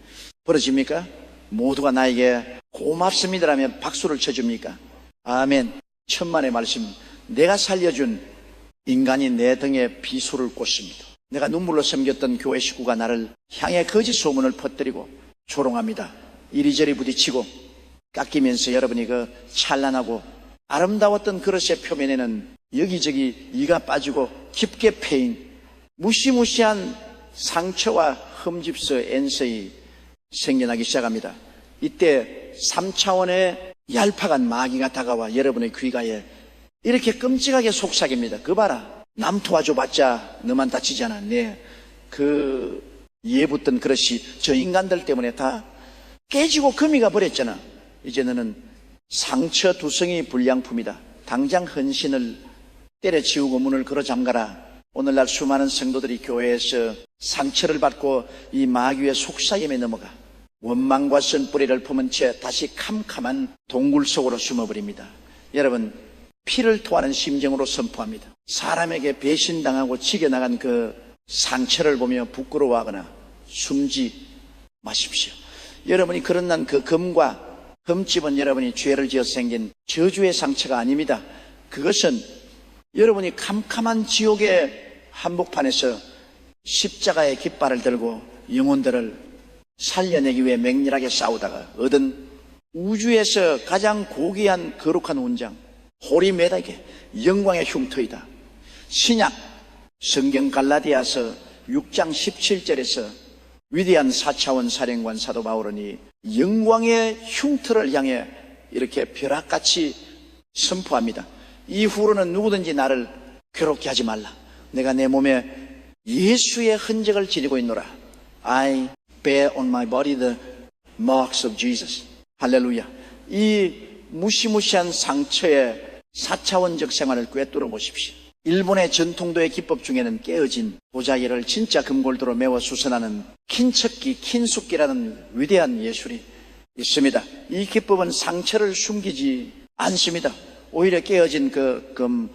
벌어집니까? 모두가 나에게 고맙습니다라며 박수를 쳐줍니까? 아멘. 천만의 말씀. 내가 살려준 인간이 내 등에 비수를 꽂습니다. 내가 눈물로 섬겼던 교회 식구가 나를 향해 거짓 소문을 퍼뜨리고 조롱합니다. 이리저리 부딪히고 깎이면서 여러분이 그 찬란하고 아름다웠던 그릇의 표면에는 여기저기 이가 빠지고 깊게 패인 무시무시한 상처와 흠집서 엔서이 생겨나기 시작합니다. 이때 3차원의 얄팍한 마귀가 다가와 여러분의 귀가에 이렇게 끔찍하게 속삭입니다. 그 봐라, 남 도와줘봤자 너만 다치잖아. 그 예붙던 그릇이 저 인간들 때문에 다 깨지고 금이가 버렸잖아. 이제 너는 상처 두성이 불량품이다. 당장 헌신을 때려치우고 문을 걸어 잠가라. 오늘날 수많은 성도들이 교회에서 상처를 받고 이 마귀의 속삭임에 넘어가 원망과 쓴뿌리를 품은 채 다시 캄캄한 동굴 속으로 숨어버립니다. 여러분, 피를 토하는 심정으로 선포합니다. 사람에게 배신당하고 지겨나간 그 상처를 보며 부끄러워하거나 숨지 마십시오. 여러분이 그런 난 그 금과 흠집은 여러분이 죄를 지어 생긴 저주의 상처가 아닙니다. 그것은 여러분이 캄캄한 지옥의 한복판에서 십자가의 깃발을 들고 영혼들을 살려내기 위해 맹렬하게 싸우다가 얻은 우주에서 가장 고귀한 거룩한 훈장, 호리메닥의 영광의 흉터이다. 신약 성경 갈라디아서 6장 17절에서 위대한 4차원 사령관 사도 바울은 영광의 흉터를 향해 이렇게 벼락같이 선포합니다. 이후로는 누구든지 나를 괴롭게 하지 말라. 내가 내 몸에 예수의 흔적을 지니고 있노라. I bear on my body the marks of Jesus. 할렐루야. 이 무시무시한 상처의 4차원적 생활을 꿰뚫어 보십시오. 일본의 전통도의 기법 중에는 깨어진 보자기를 진짜 금골드로 메워 수선하는 킨척기, 킨숙기라는 위대한 예술이 있습니다. 이 기법은 상처를 숨기지 않습니다. 오히려 깨어진 그 금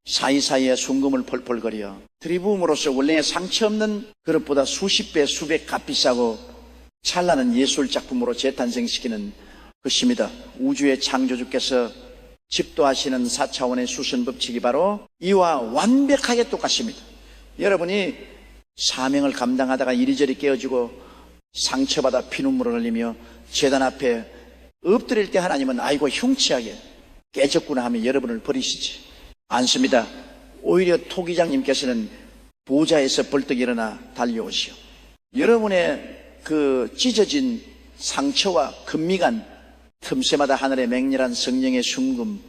사이사이에 순금을 펄펄거려 들이부음으로써 원래의 상처 없는 그릇보다 수십 배, 수백 값비싸고 찬란한 예술작품으로 재탄생시키는 것입니다. 우주의 창조주께서 집도하시는 4차원의 수선법칙이 바로 이와 완벽하게 똑같습니다. 여러분이 사명을 감당하다가 이리저리 깨어지고 상처받아 피눈물을 흘리며 제단 앞에 엎드릴 때 하나님은 아이고 흉치하게 깨졌구나 하며 여러분을 버리시지 않습니다. 오히려 토기장님께서는 보좌에서 벌떡 일어나 달려오시오. 여러분의 그 찢어진 상처와 금미간 틈새마다 하늘의 맹렬한 성령의 순금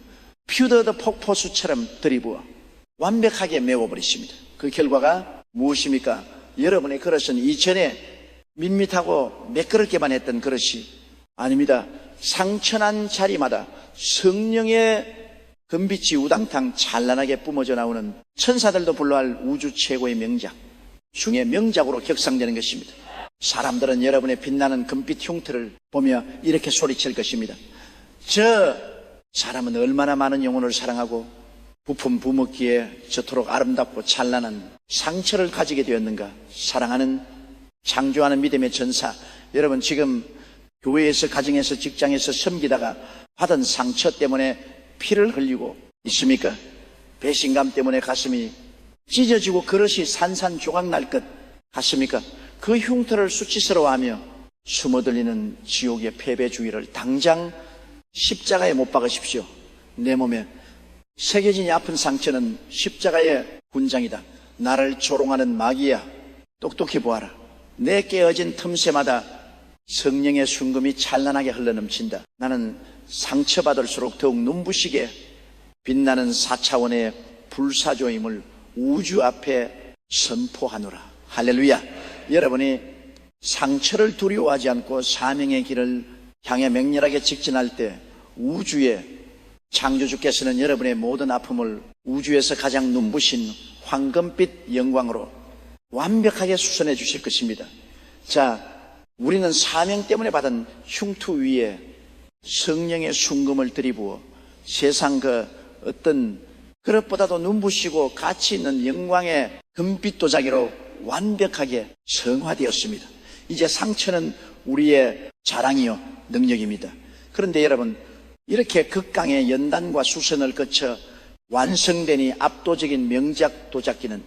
퓨더드 폭포수처럼 들이부어 완벽하게 메워버리십니다. 그 결과가 무엇입니까? 여러분의 그릇은 이전에 밋밋하고 매끄럽게만 했던 그릇이 아닙니다. 상처난 자리마다 성령의 금빛이 우당탕 찬란하게 뿜어져 나오는 천사들도 불러할 우주 최고의 명작 중에 명작으로 격상되는 것입니다. 사람들은 여러분의 빛나는 금빛 흉터를 보며 이렇게 소리칠 것입니다. 저 사람은 얼마나 많은 영혼을 사랑하고 부품 부먹기에 저토록 아름답고 찬란한 상처를 가지게 되었는가. 사랑하는 창조하는 믿음의 전사, 여러분 지금 교회에서 가정에서 직장에서 섬기다가 받은 상처 때문에 피를 흘리고 있습니까? 배신감 때문에 가슴이 찢어지고 그릇이 산산조각 날 것 같습니까? 그 흉터를 수치스러워하며 숨어들리는 지옥의 패배주의를 당장 십자가에 못 박으십시오. 내 몸에 새겨진 아픈 상처는 십자가의 군장이다. 나를 조롱하는 마귀야, 똑똑히 보아라. 내 깨어진 틈새마다 성령의 순금이 찬란하게 흘러넘친다. 나는 상처받을수록 더욱 눈부시게 빛나는 4차원의 불사조임을 우주 앞에 선포하노라. 할렐루야. 여러분이 상처를 두려워하지 않고 사명의 길을 향해 맹렬하게 직진할 때 우주의 창조주께서는 여러분의 모든 아픔을 우주에서 가장 눈부신 황금빛 영광으로 완벽하게 수선해 주실 것입니다. 자, 우리는 사명 때문에 받은 흉터 위에 성령의 순금을 들이부어 세상 그 어떤 그릇보다도 눈부시고 가치 있는 영광의 금빛 도자기로 완벽하게 성화되었습니다. 이제 상처는 우리의 자랑이요 능력입니다. 그런데 여러분, 이렇게 극강의 연단과 수선을 거쳐 완성된 이 압도적인 명작 도자기는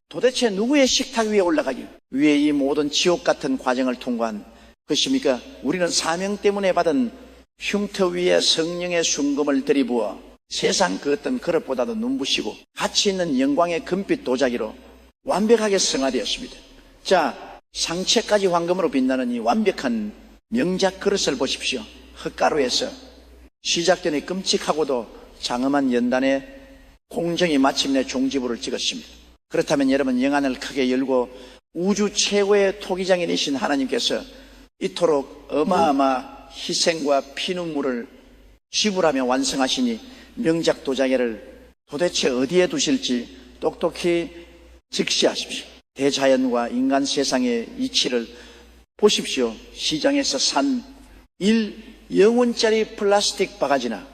도대체 누구의 식탁 위에 올라가길 위해 이 모든 지옥 같은 과정을 통과한 것입니까? 우리는 사명 때문에 받은 흉터 위에 성령의 순금을 들이부어 세상 그 어떤 그릇보다도 눈부시고 가치 있는 영광의 금빛 도자기로 완벽하게 성화되었습니다. 자, 상체까지 황금으로 빛나는 이 완벽한 명작 그릇을 보십시오. 흙가루에서 시작되니 끔찍하고도 장엄한 연단에 공정이 마침내 종지부를 찍었습니다. 그렇다면 여러분, 영안을 크게 열고 우주 최고의 토기장인이신 하나님께서 이토록 어마어마 희생과 피눈물을 지불하며 완성하시니 명작 도자기를 도대체 어디에 두실지 똑똑히 직시하십시오. 대자연과 인간 세상의 이치를 보십시오. 시장에서 산 1영원짜리 플라스틱 바가지나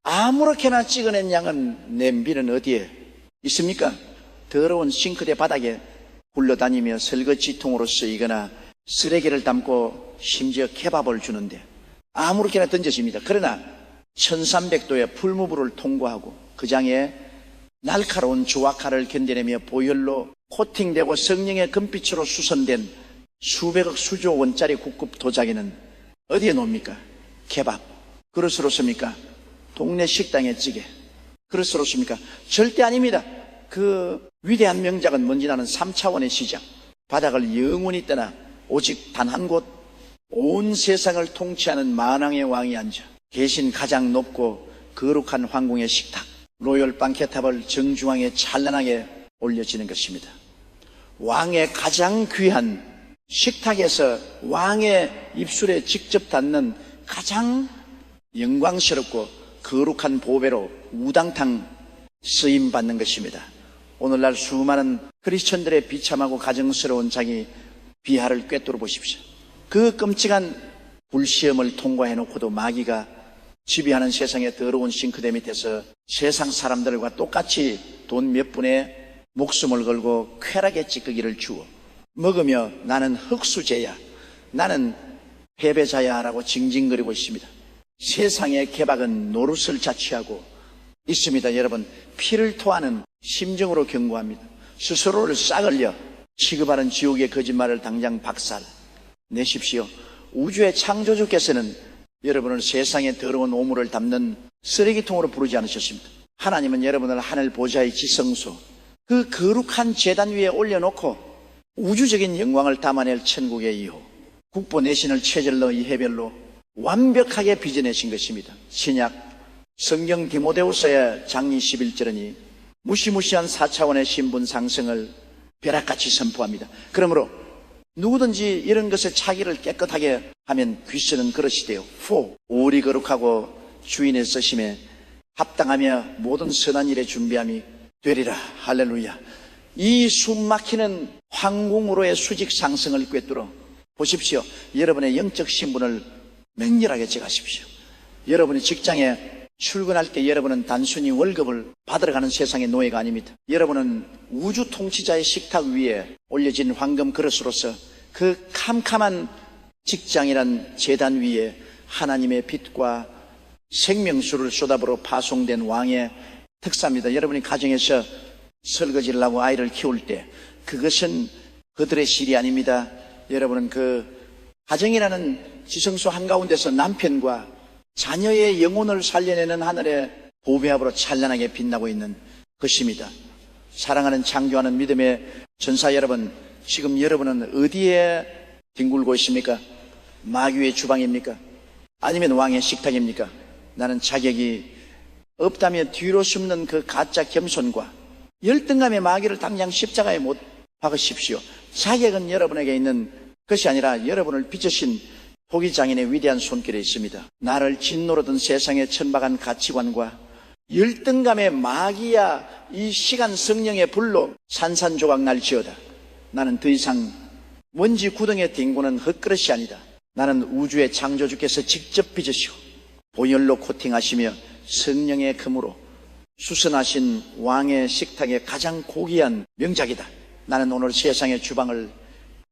아무렇게나 찍어낸 양은 냄비는 어디에 있습니까? 더러운 싱크대 바닥에 굴러다니며 설거지통으로 쓰이거나 쓰레기를 담고 심지어 케밥을 주는데 아무렇게나 던져집니다. 그러나 1300도의 풀무불을 통과하고 그 장에 날카로운 주화칼을 견뎌내며 보혈로 코팅되고 성령의 금빛으로 수선된 수백억 수조 원짜리 국급 도자기는 어디에 놓습니까? 케밥 그릇으로 씁니까? 동네 식당의 찌개 그릇으로 씁니까? 절대 아닙니다. 그 위대한 명작은 뭔지 나는 3차원의 시장, 바닥을 영원히 떠나 오직 단 한 곳 온 세상을 통치하는 만왕의 왕이 앉아 계신 가장 높고 거룩한 황궁의 식탁 로열 방케탑을 정중앙에 찬란하게 올려지는 것입니다. 왕의 가장 귀한 식탁에서 왕의 입술에 직접 닿는 가장 영광스럽고 거룩한 보배로 우당탕 쓰임받는 것입니다. 오늘날 수많은 크리스천들의 비참하고 가정스러운 자기 비하를 꿰뚫어 보십시오. 그 끔찍한 불시험을 통과해놓고도 마귀가 지배하는 세상의 더러운 싱크대 밑에서 세상 사람들과 똑같이 돈 몇 푼에 목숨을 걸고 쾌락의 찌꺼기를 주워 먹으며 나는 흙수제야, 나는 패배자야 라고 징징거리고 있습니다. 세상의 개박은 노릇을 자취하고 있습니다. 여러분, 피를 토하는 심정으로 경고합니다. 스스로를 싹을려 취급하는 지옥의 거짓말을 당장 박살 내십시오. 우주의 창조주께서는 여러분을 세상의 더러운 오물을 담는 쓰레기통으로 부르지 않으셨습니다. 하나님은 여러분을 하늘 보좌의 지성소, 그 거룩한 제단 위에 올려놓고 우주적인 영광을 담아낼 천국의 이호, 국보 내신을 체질러 이 해별로 완벽하게 빚어내신 것입니다. 신약 성경 디모데후서의 장리 11절이니 무시무시한 4차원의 신분 상승을 벼락같이 선포합니다. 그러므로 누구든지 이런 것에 차기를 깨끗하게 하면 귀신은 그러시대요. 오리 거룩하고 주인의 쓰심에 합당하며 모든 선한 일에 준비함이 되리라. 할렐루야. 이 숨막히는 황궁으로의 수직 상승을 꿰뚫어 보십시오. 여러분의 영적 신분을 맹렬하게 제가십시오. 여러분의 직장에 출근할 때 여러분은 단순히 월급을 받으러 가는 세상의 노예가 아닙니다. 여러분은 우주 통치자의 식탁 위에 올려진 황금 그릇으로서 그 캄캄한 직장이란 제단 위에 하나님의 빛과 생명수를 쏟아부어 파송된 왕의 특사입니다. 여러분이 가정에서 설거지를 하고 아이를 키울 때 그것은 그들의 실이 아닙니다. 여러분은 그 가정이라는 지성소 한가운데서 남편과 자녀의 영혼을 살려내는 하늘의 보배압으로 찬란하게 빛나고 있는 것입니다. 사랑하는 창조하는 믿음의 전사 여러분, 지금 여러분은 어디에 뒹굴고 있습니까? 마귀의 주방입니까? 아니면 왕의 식탁입니까? 나는 자격이 없다며 뒤로 숨는 그 가짜 겸손과 열등감의 마귀를 당장 십자가에 못 박으십시오. 자격은 여러분에게 있는 것이 아니라 여러분을 빚으신 포기장인의 위대한 손길에 있습니다. 나를 짓노르던 세상의 천박한 가치관과 열등감의 마귀야 이 시간 성령의 불로 산산조각 날지어다. 나는 더 이상 먼지 구덩이에 뒹구는 헛그릇이 아니다. 나는 우주의 창조주께서 직접 빚으시고 보혈로 코팅하시며 성령의 금으로 수선하신 왕의 식탁의 가장 고귀한 명작이다. 나는 오늘 세상의 주방을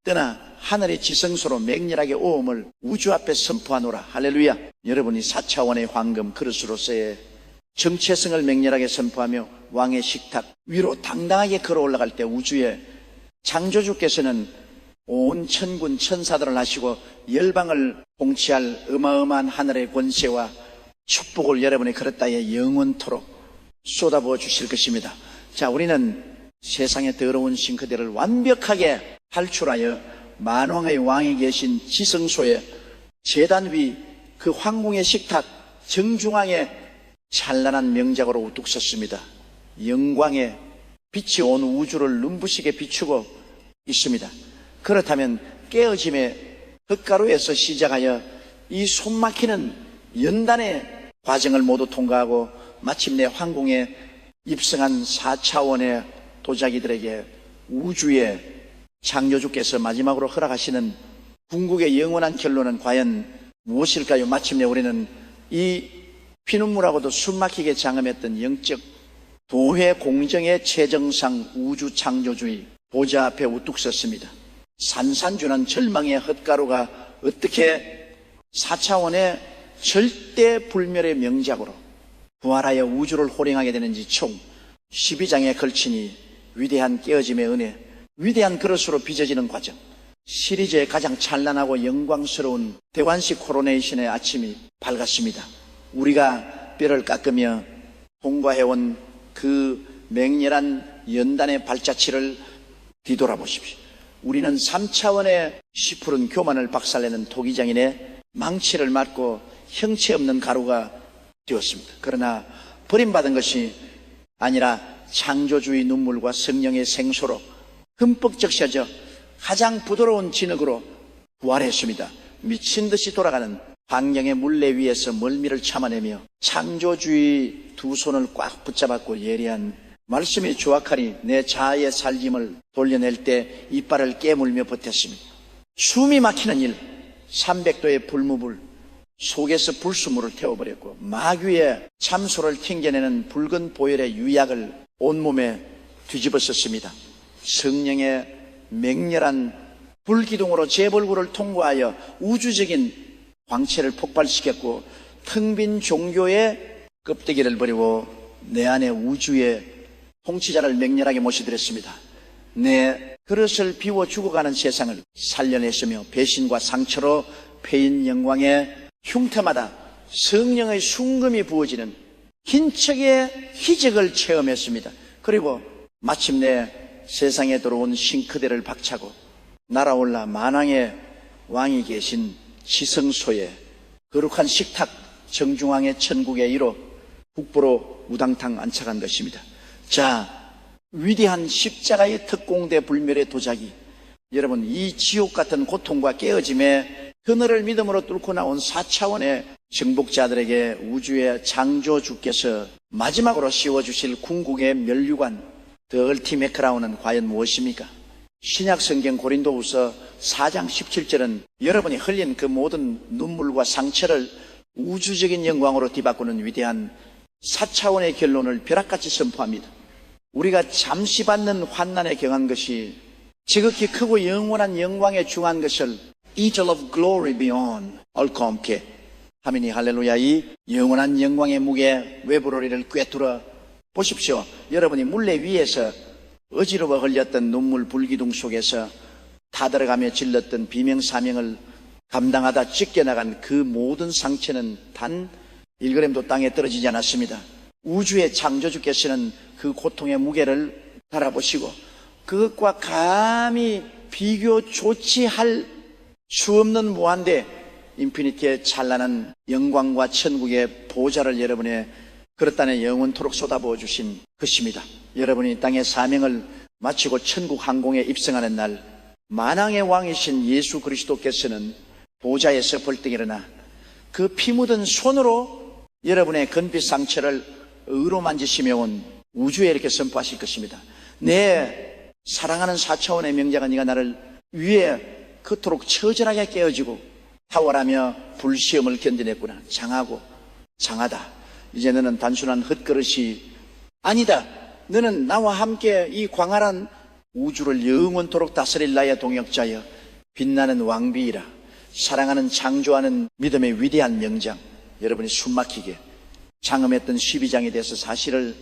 떠나 하늘의 지성소로 맹렬하게 오음을 우주 앞에 선포하노라. 할렐루야. 여러분이 4차원의 황금 그릇으로서의 정체성을 맹렬하게 선포하며 왕의 식탁 위로 당당하게 걸어 올라갈 때 우주의 창조주께서는 온 천군 천사들을 하시고 열방을 통치할 어마어마한 하늘의 권세와 축복을 여러분의 그릇 따위에 영원토록 쏟아부어 주실 것입니다. 자, 우리는 세상의 더러운 싱크대를 완벽하게 탈출하여 만왕의 왕이 계신 지성소의 제단 위 그 황궁의 식탁 정중앙에 찬란한 명작으로 우뚝 섰습니다. 영광의 빛이 온 우주를 눈부시게 비추고 있습니다. 그렇다면 깨어짐의 흙가루에서 시작하여 이 손막히는 연단의 과정을 모두 통과하고 마침내 황궁에 입성한 4차원의 도자기들에게 우주의 창조주께서 마지막으로 허락하시는 궁극의 영원한 결론은 과연 무엇일까요? 마침내 우리는 이 피눈물하고도 숨막히게 장엄했던 영적 도회 공정의 최정상 우주 창조주의 보좌 앞에 우뚝 섰습니다. 산산주는 절망의 헛가루가 어떻게 4차원의 절대 불멸의 명작으로 부활하여 우주를 호령하게 되는지 총 12장에 걸치니 위대한 깨어짐의 은혜, 위대한 그릇으로 빚어지는 과정, 시리즈의 가장 찬란하고 영광스러운 대관식 코로네이션의 아침이 밝았습니다. 우리가 뼈를 깎으며 통과해온 그 맹렬한 연단의 발자취를 뒤돌아보십시오. 우리는 3차원의 시푸른 교만을 박살내는 토기장인의 망치를 맞고 형체 없는 가루가 되었습니다. 그러나 버림받은 것이 아니라 창조주의 눈물과 성령의 생수로 흠뻑 적셔져 가장 부드러운 진흙으로 부활했습니다. 미친 듯이 돌아가는 환경의 물레 위에서 멀미를 참아내며 창조주의 두 손을 꽉 붙잡았고 예리한 말씀이 조악하니 내 자아의 살림을 돌려낼 때 이빨을 깨물며 버텼습니다. 숨이 막히는 일, 300도의 불무불 속에서 불수물을 태워버렸고 마귀의 참소를 튕겨내는 붉은 보혈의 유약을 온몸에 뒤집었었습니다. 성령의 맹렬한 불기둥으로 재벌구를 통과하여 우주적인 광채를 폭발시켰고 텅 빈 종교의 껍데기를 버리고 내 안에 우주의 통치자를 맹렬하게 모셔드렸습니다. 내 그릇을 비워 죽어가는 세상을 살려냈으며 배신과 상처로 패인 영광의 흉터마다 성령의 순금이 부어지는 긴 척의 희적을 체험했습니다. 그리고 마침내 세상에 들어온 싱크대를 박차고 날아올라 만왕의 왕이 계신 지성소의 거룩한 식탁 정중앙의 천국에 이뤄 북부로 우당탕 안착한 것입니다. 자, 위대한 십자가의 특공대 불멸의 도자기, 여러분 이 지옥 같은 고통과 깨어짐의 그늘을 믿음으로 뚫고 나온 4차원의 정복자들에게 우주의 창조주께서 마지막으로 씌워주실 궁극의 면류관, 더 얼티메 크라운은 과연 무엇입니까? 신약성경 고린도후서 4장 17절은 여러분이 흘린 그 모든 눈물과 상처를 우주적인 영광으로 뒤바꾸는 위대한 4차원의 결론을 벼락같이 선포합니다. 우리가 잠시 받는 환난에 경한 것이 지극히 크고 영원한 영광에 중한 것을 Angel of Glory Beyond 얽고 함께 하미니 할렐루야. 이 영원한 영광의 무게 외부로리를 꿰뚫어 보십시오. 여러분이 물레 위에서 어지러워 흘렸던 눈물 불기둥 속에서 타들어가며 질렀던 비명사명을 감당하다 찢겨나간 그 모든 상처는 단 1g도 땅에 떨어지지 않았습니다. 우주의 창조주께서는 그 고통의 무게를 달아보시고 그것과 감히 비교 조치할 수 없는 무한대 인피니티의 찬란한 영광과 천국의 보좌를 여러분의 그릇단에 영원토록 쏟아부어 주신 것입니다. 여러분이 땅의 사명을 마치고 천국 항공에 입성하는 날 만왕의 왕이신 예수 그리스도께서는 보좌에서 벌떡 일어나 그 피 묻은 손으로 여러분의 건빛 상처를 의로 만지시며 온 우주에 이렇게 선포하실 것입니다. 내 사랑하는 4차원의 명자가 네가 나를 위에 그토록 처절하게 깨어지고 탁월하며 불시험을 견뎌냈구나. 장하고 장하다. 이제 너는 단순한 흙그릇이 아니다. 너는 나와 함께 이 광활한 우주를 영원토록 다스릴 나의 동역자여 빛나는 왕비이라. 사랑하는 창조하는 믿음의 위대한 명장. 여러분이 숨막히게 장엄했던 12장에 대해서 사실을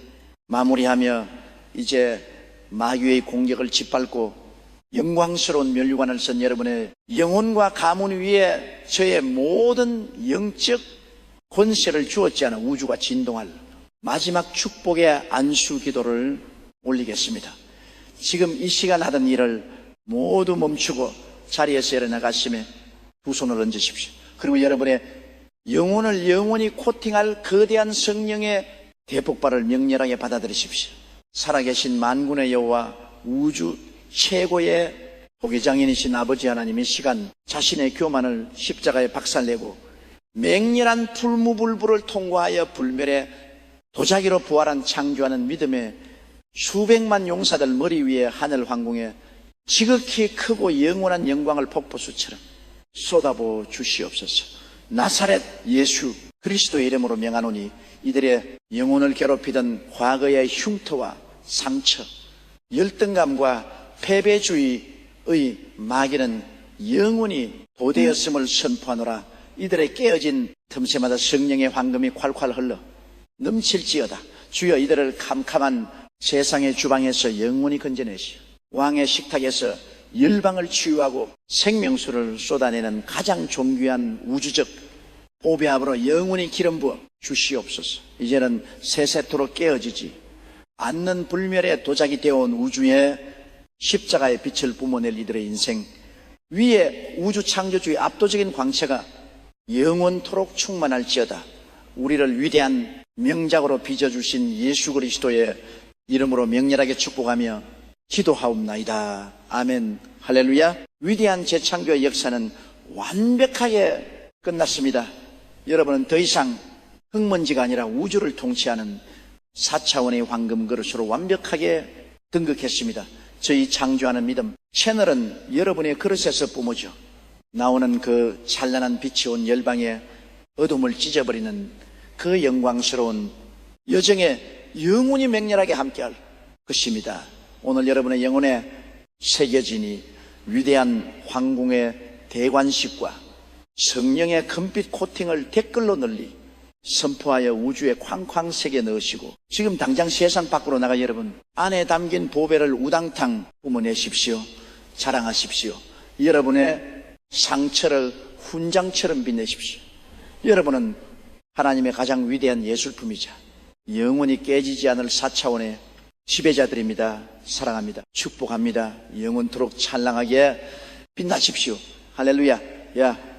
마무리하며 이제 마귀의 공격을 짓밟고 영광스러운 면류관을 쓴 여러분의 영혼과 가문 위에 저의 모든 영적 권세를 주었지 않아 우주가 진동할 마지막 축복의 안수 기도를 올리겠습니다. 지금 이 시간 하던 일을 모두 멈추고 자리에서 일어나가시며 두 손을 얹으십시오. 그리고 여러분의 영혼을 영원히 코팅할 거대한 성령의 대폭발을 명렬하게 받아들이십시오. 살아계신 만군의 여호와 우주 최고의 도계장인이신 아버지 하나님이 시간 자신의 교만을 십자가에 박살내고 맹렬한 풀무불부를 통과하여 불멸의 도자기로 부활한 창조하는 믿음의 수백만 용사들 머리 위에 하늘 황궁에 지극히 크고 영원한 영광을 폭포수처럼 쏟아부어 주시옵소서. 나사렛 예수 그리스도의 이름으로 명하노니 이들의 영혼을 괴롭히던 과거의 흉터와 상처, 열등감과 패배주의의 마귀는 영원히 도되었음을 선포하노라. 이들의 깨어진 틈새마다 성령의 황금이 콸콸 흘러 넘칠지어다. 주여 이들을 캄캄한 세상의 주방에서 영원히 건져내시오. 왕의 식탁에서 열방을 치유하고 생명수를 쏟아내는 가장 존귀한 우주적 보배압으로 영원히 기름 부어 주시옵소서. 이제는 세세토록 깨어지지 않는 불멸의 도자기 되어온 우주의 십자가의 빛을 뿜어낼 이들의 인생 위에 우주 창조주의 압도적인 광채가 영원토록 충만할지어다. 우리를 위대한 명작으로 빚어주신 예수 그리스도의 이름으로 명렬하게 축복하며 기도하옵나이다. 아멘. 할렐루야. 위대한 재창조의 역사는 완벽하게 끝났습니다. 여러분은 더 이상 흙먼지가 아니라 우주를 통치하는 4차원의 황금 그릇으로 완벽하게 등극했습니다. 저희 창조하는 믿음 채널은 여러분의 그릇에서 뿜어져 나오는 그 찬란한 빛이 온 열방의 어둠을 찢어버리는 그 영광스러운 여정에 영원히 맹렬하게 함께할 것입니다. 오늘 여러분의 영혼에 새겨지니 위대한 황궁의 대관식과 성령의 금빛 코팅을 댓글로 널리 선포하여 우주에 쾅쾅 새겨 넣으시고 지금 당장 세상 밖으로 나가 여러분 안에 담긴 보배를 우당탕 뿜어내십시오. 자랑하십시오. 여러분의 상처를 훈장처럼 빛내십시오. 여러분은 하나님의 가장 위대한 예술품이자 영원히 깨지지 않을 4차원의 지배자들입니다. 사랑합니다. 축복합니다. 영원토록 찬란하게 빛나십시오. 할렐루야. 야.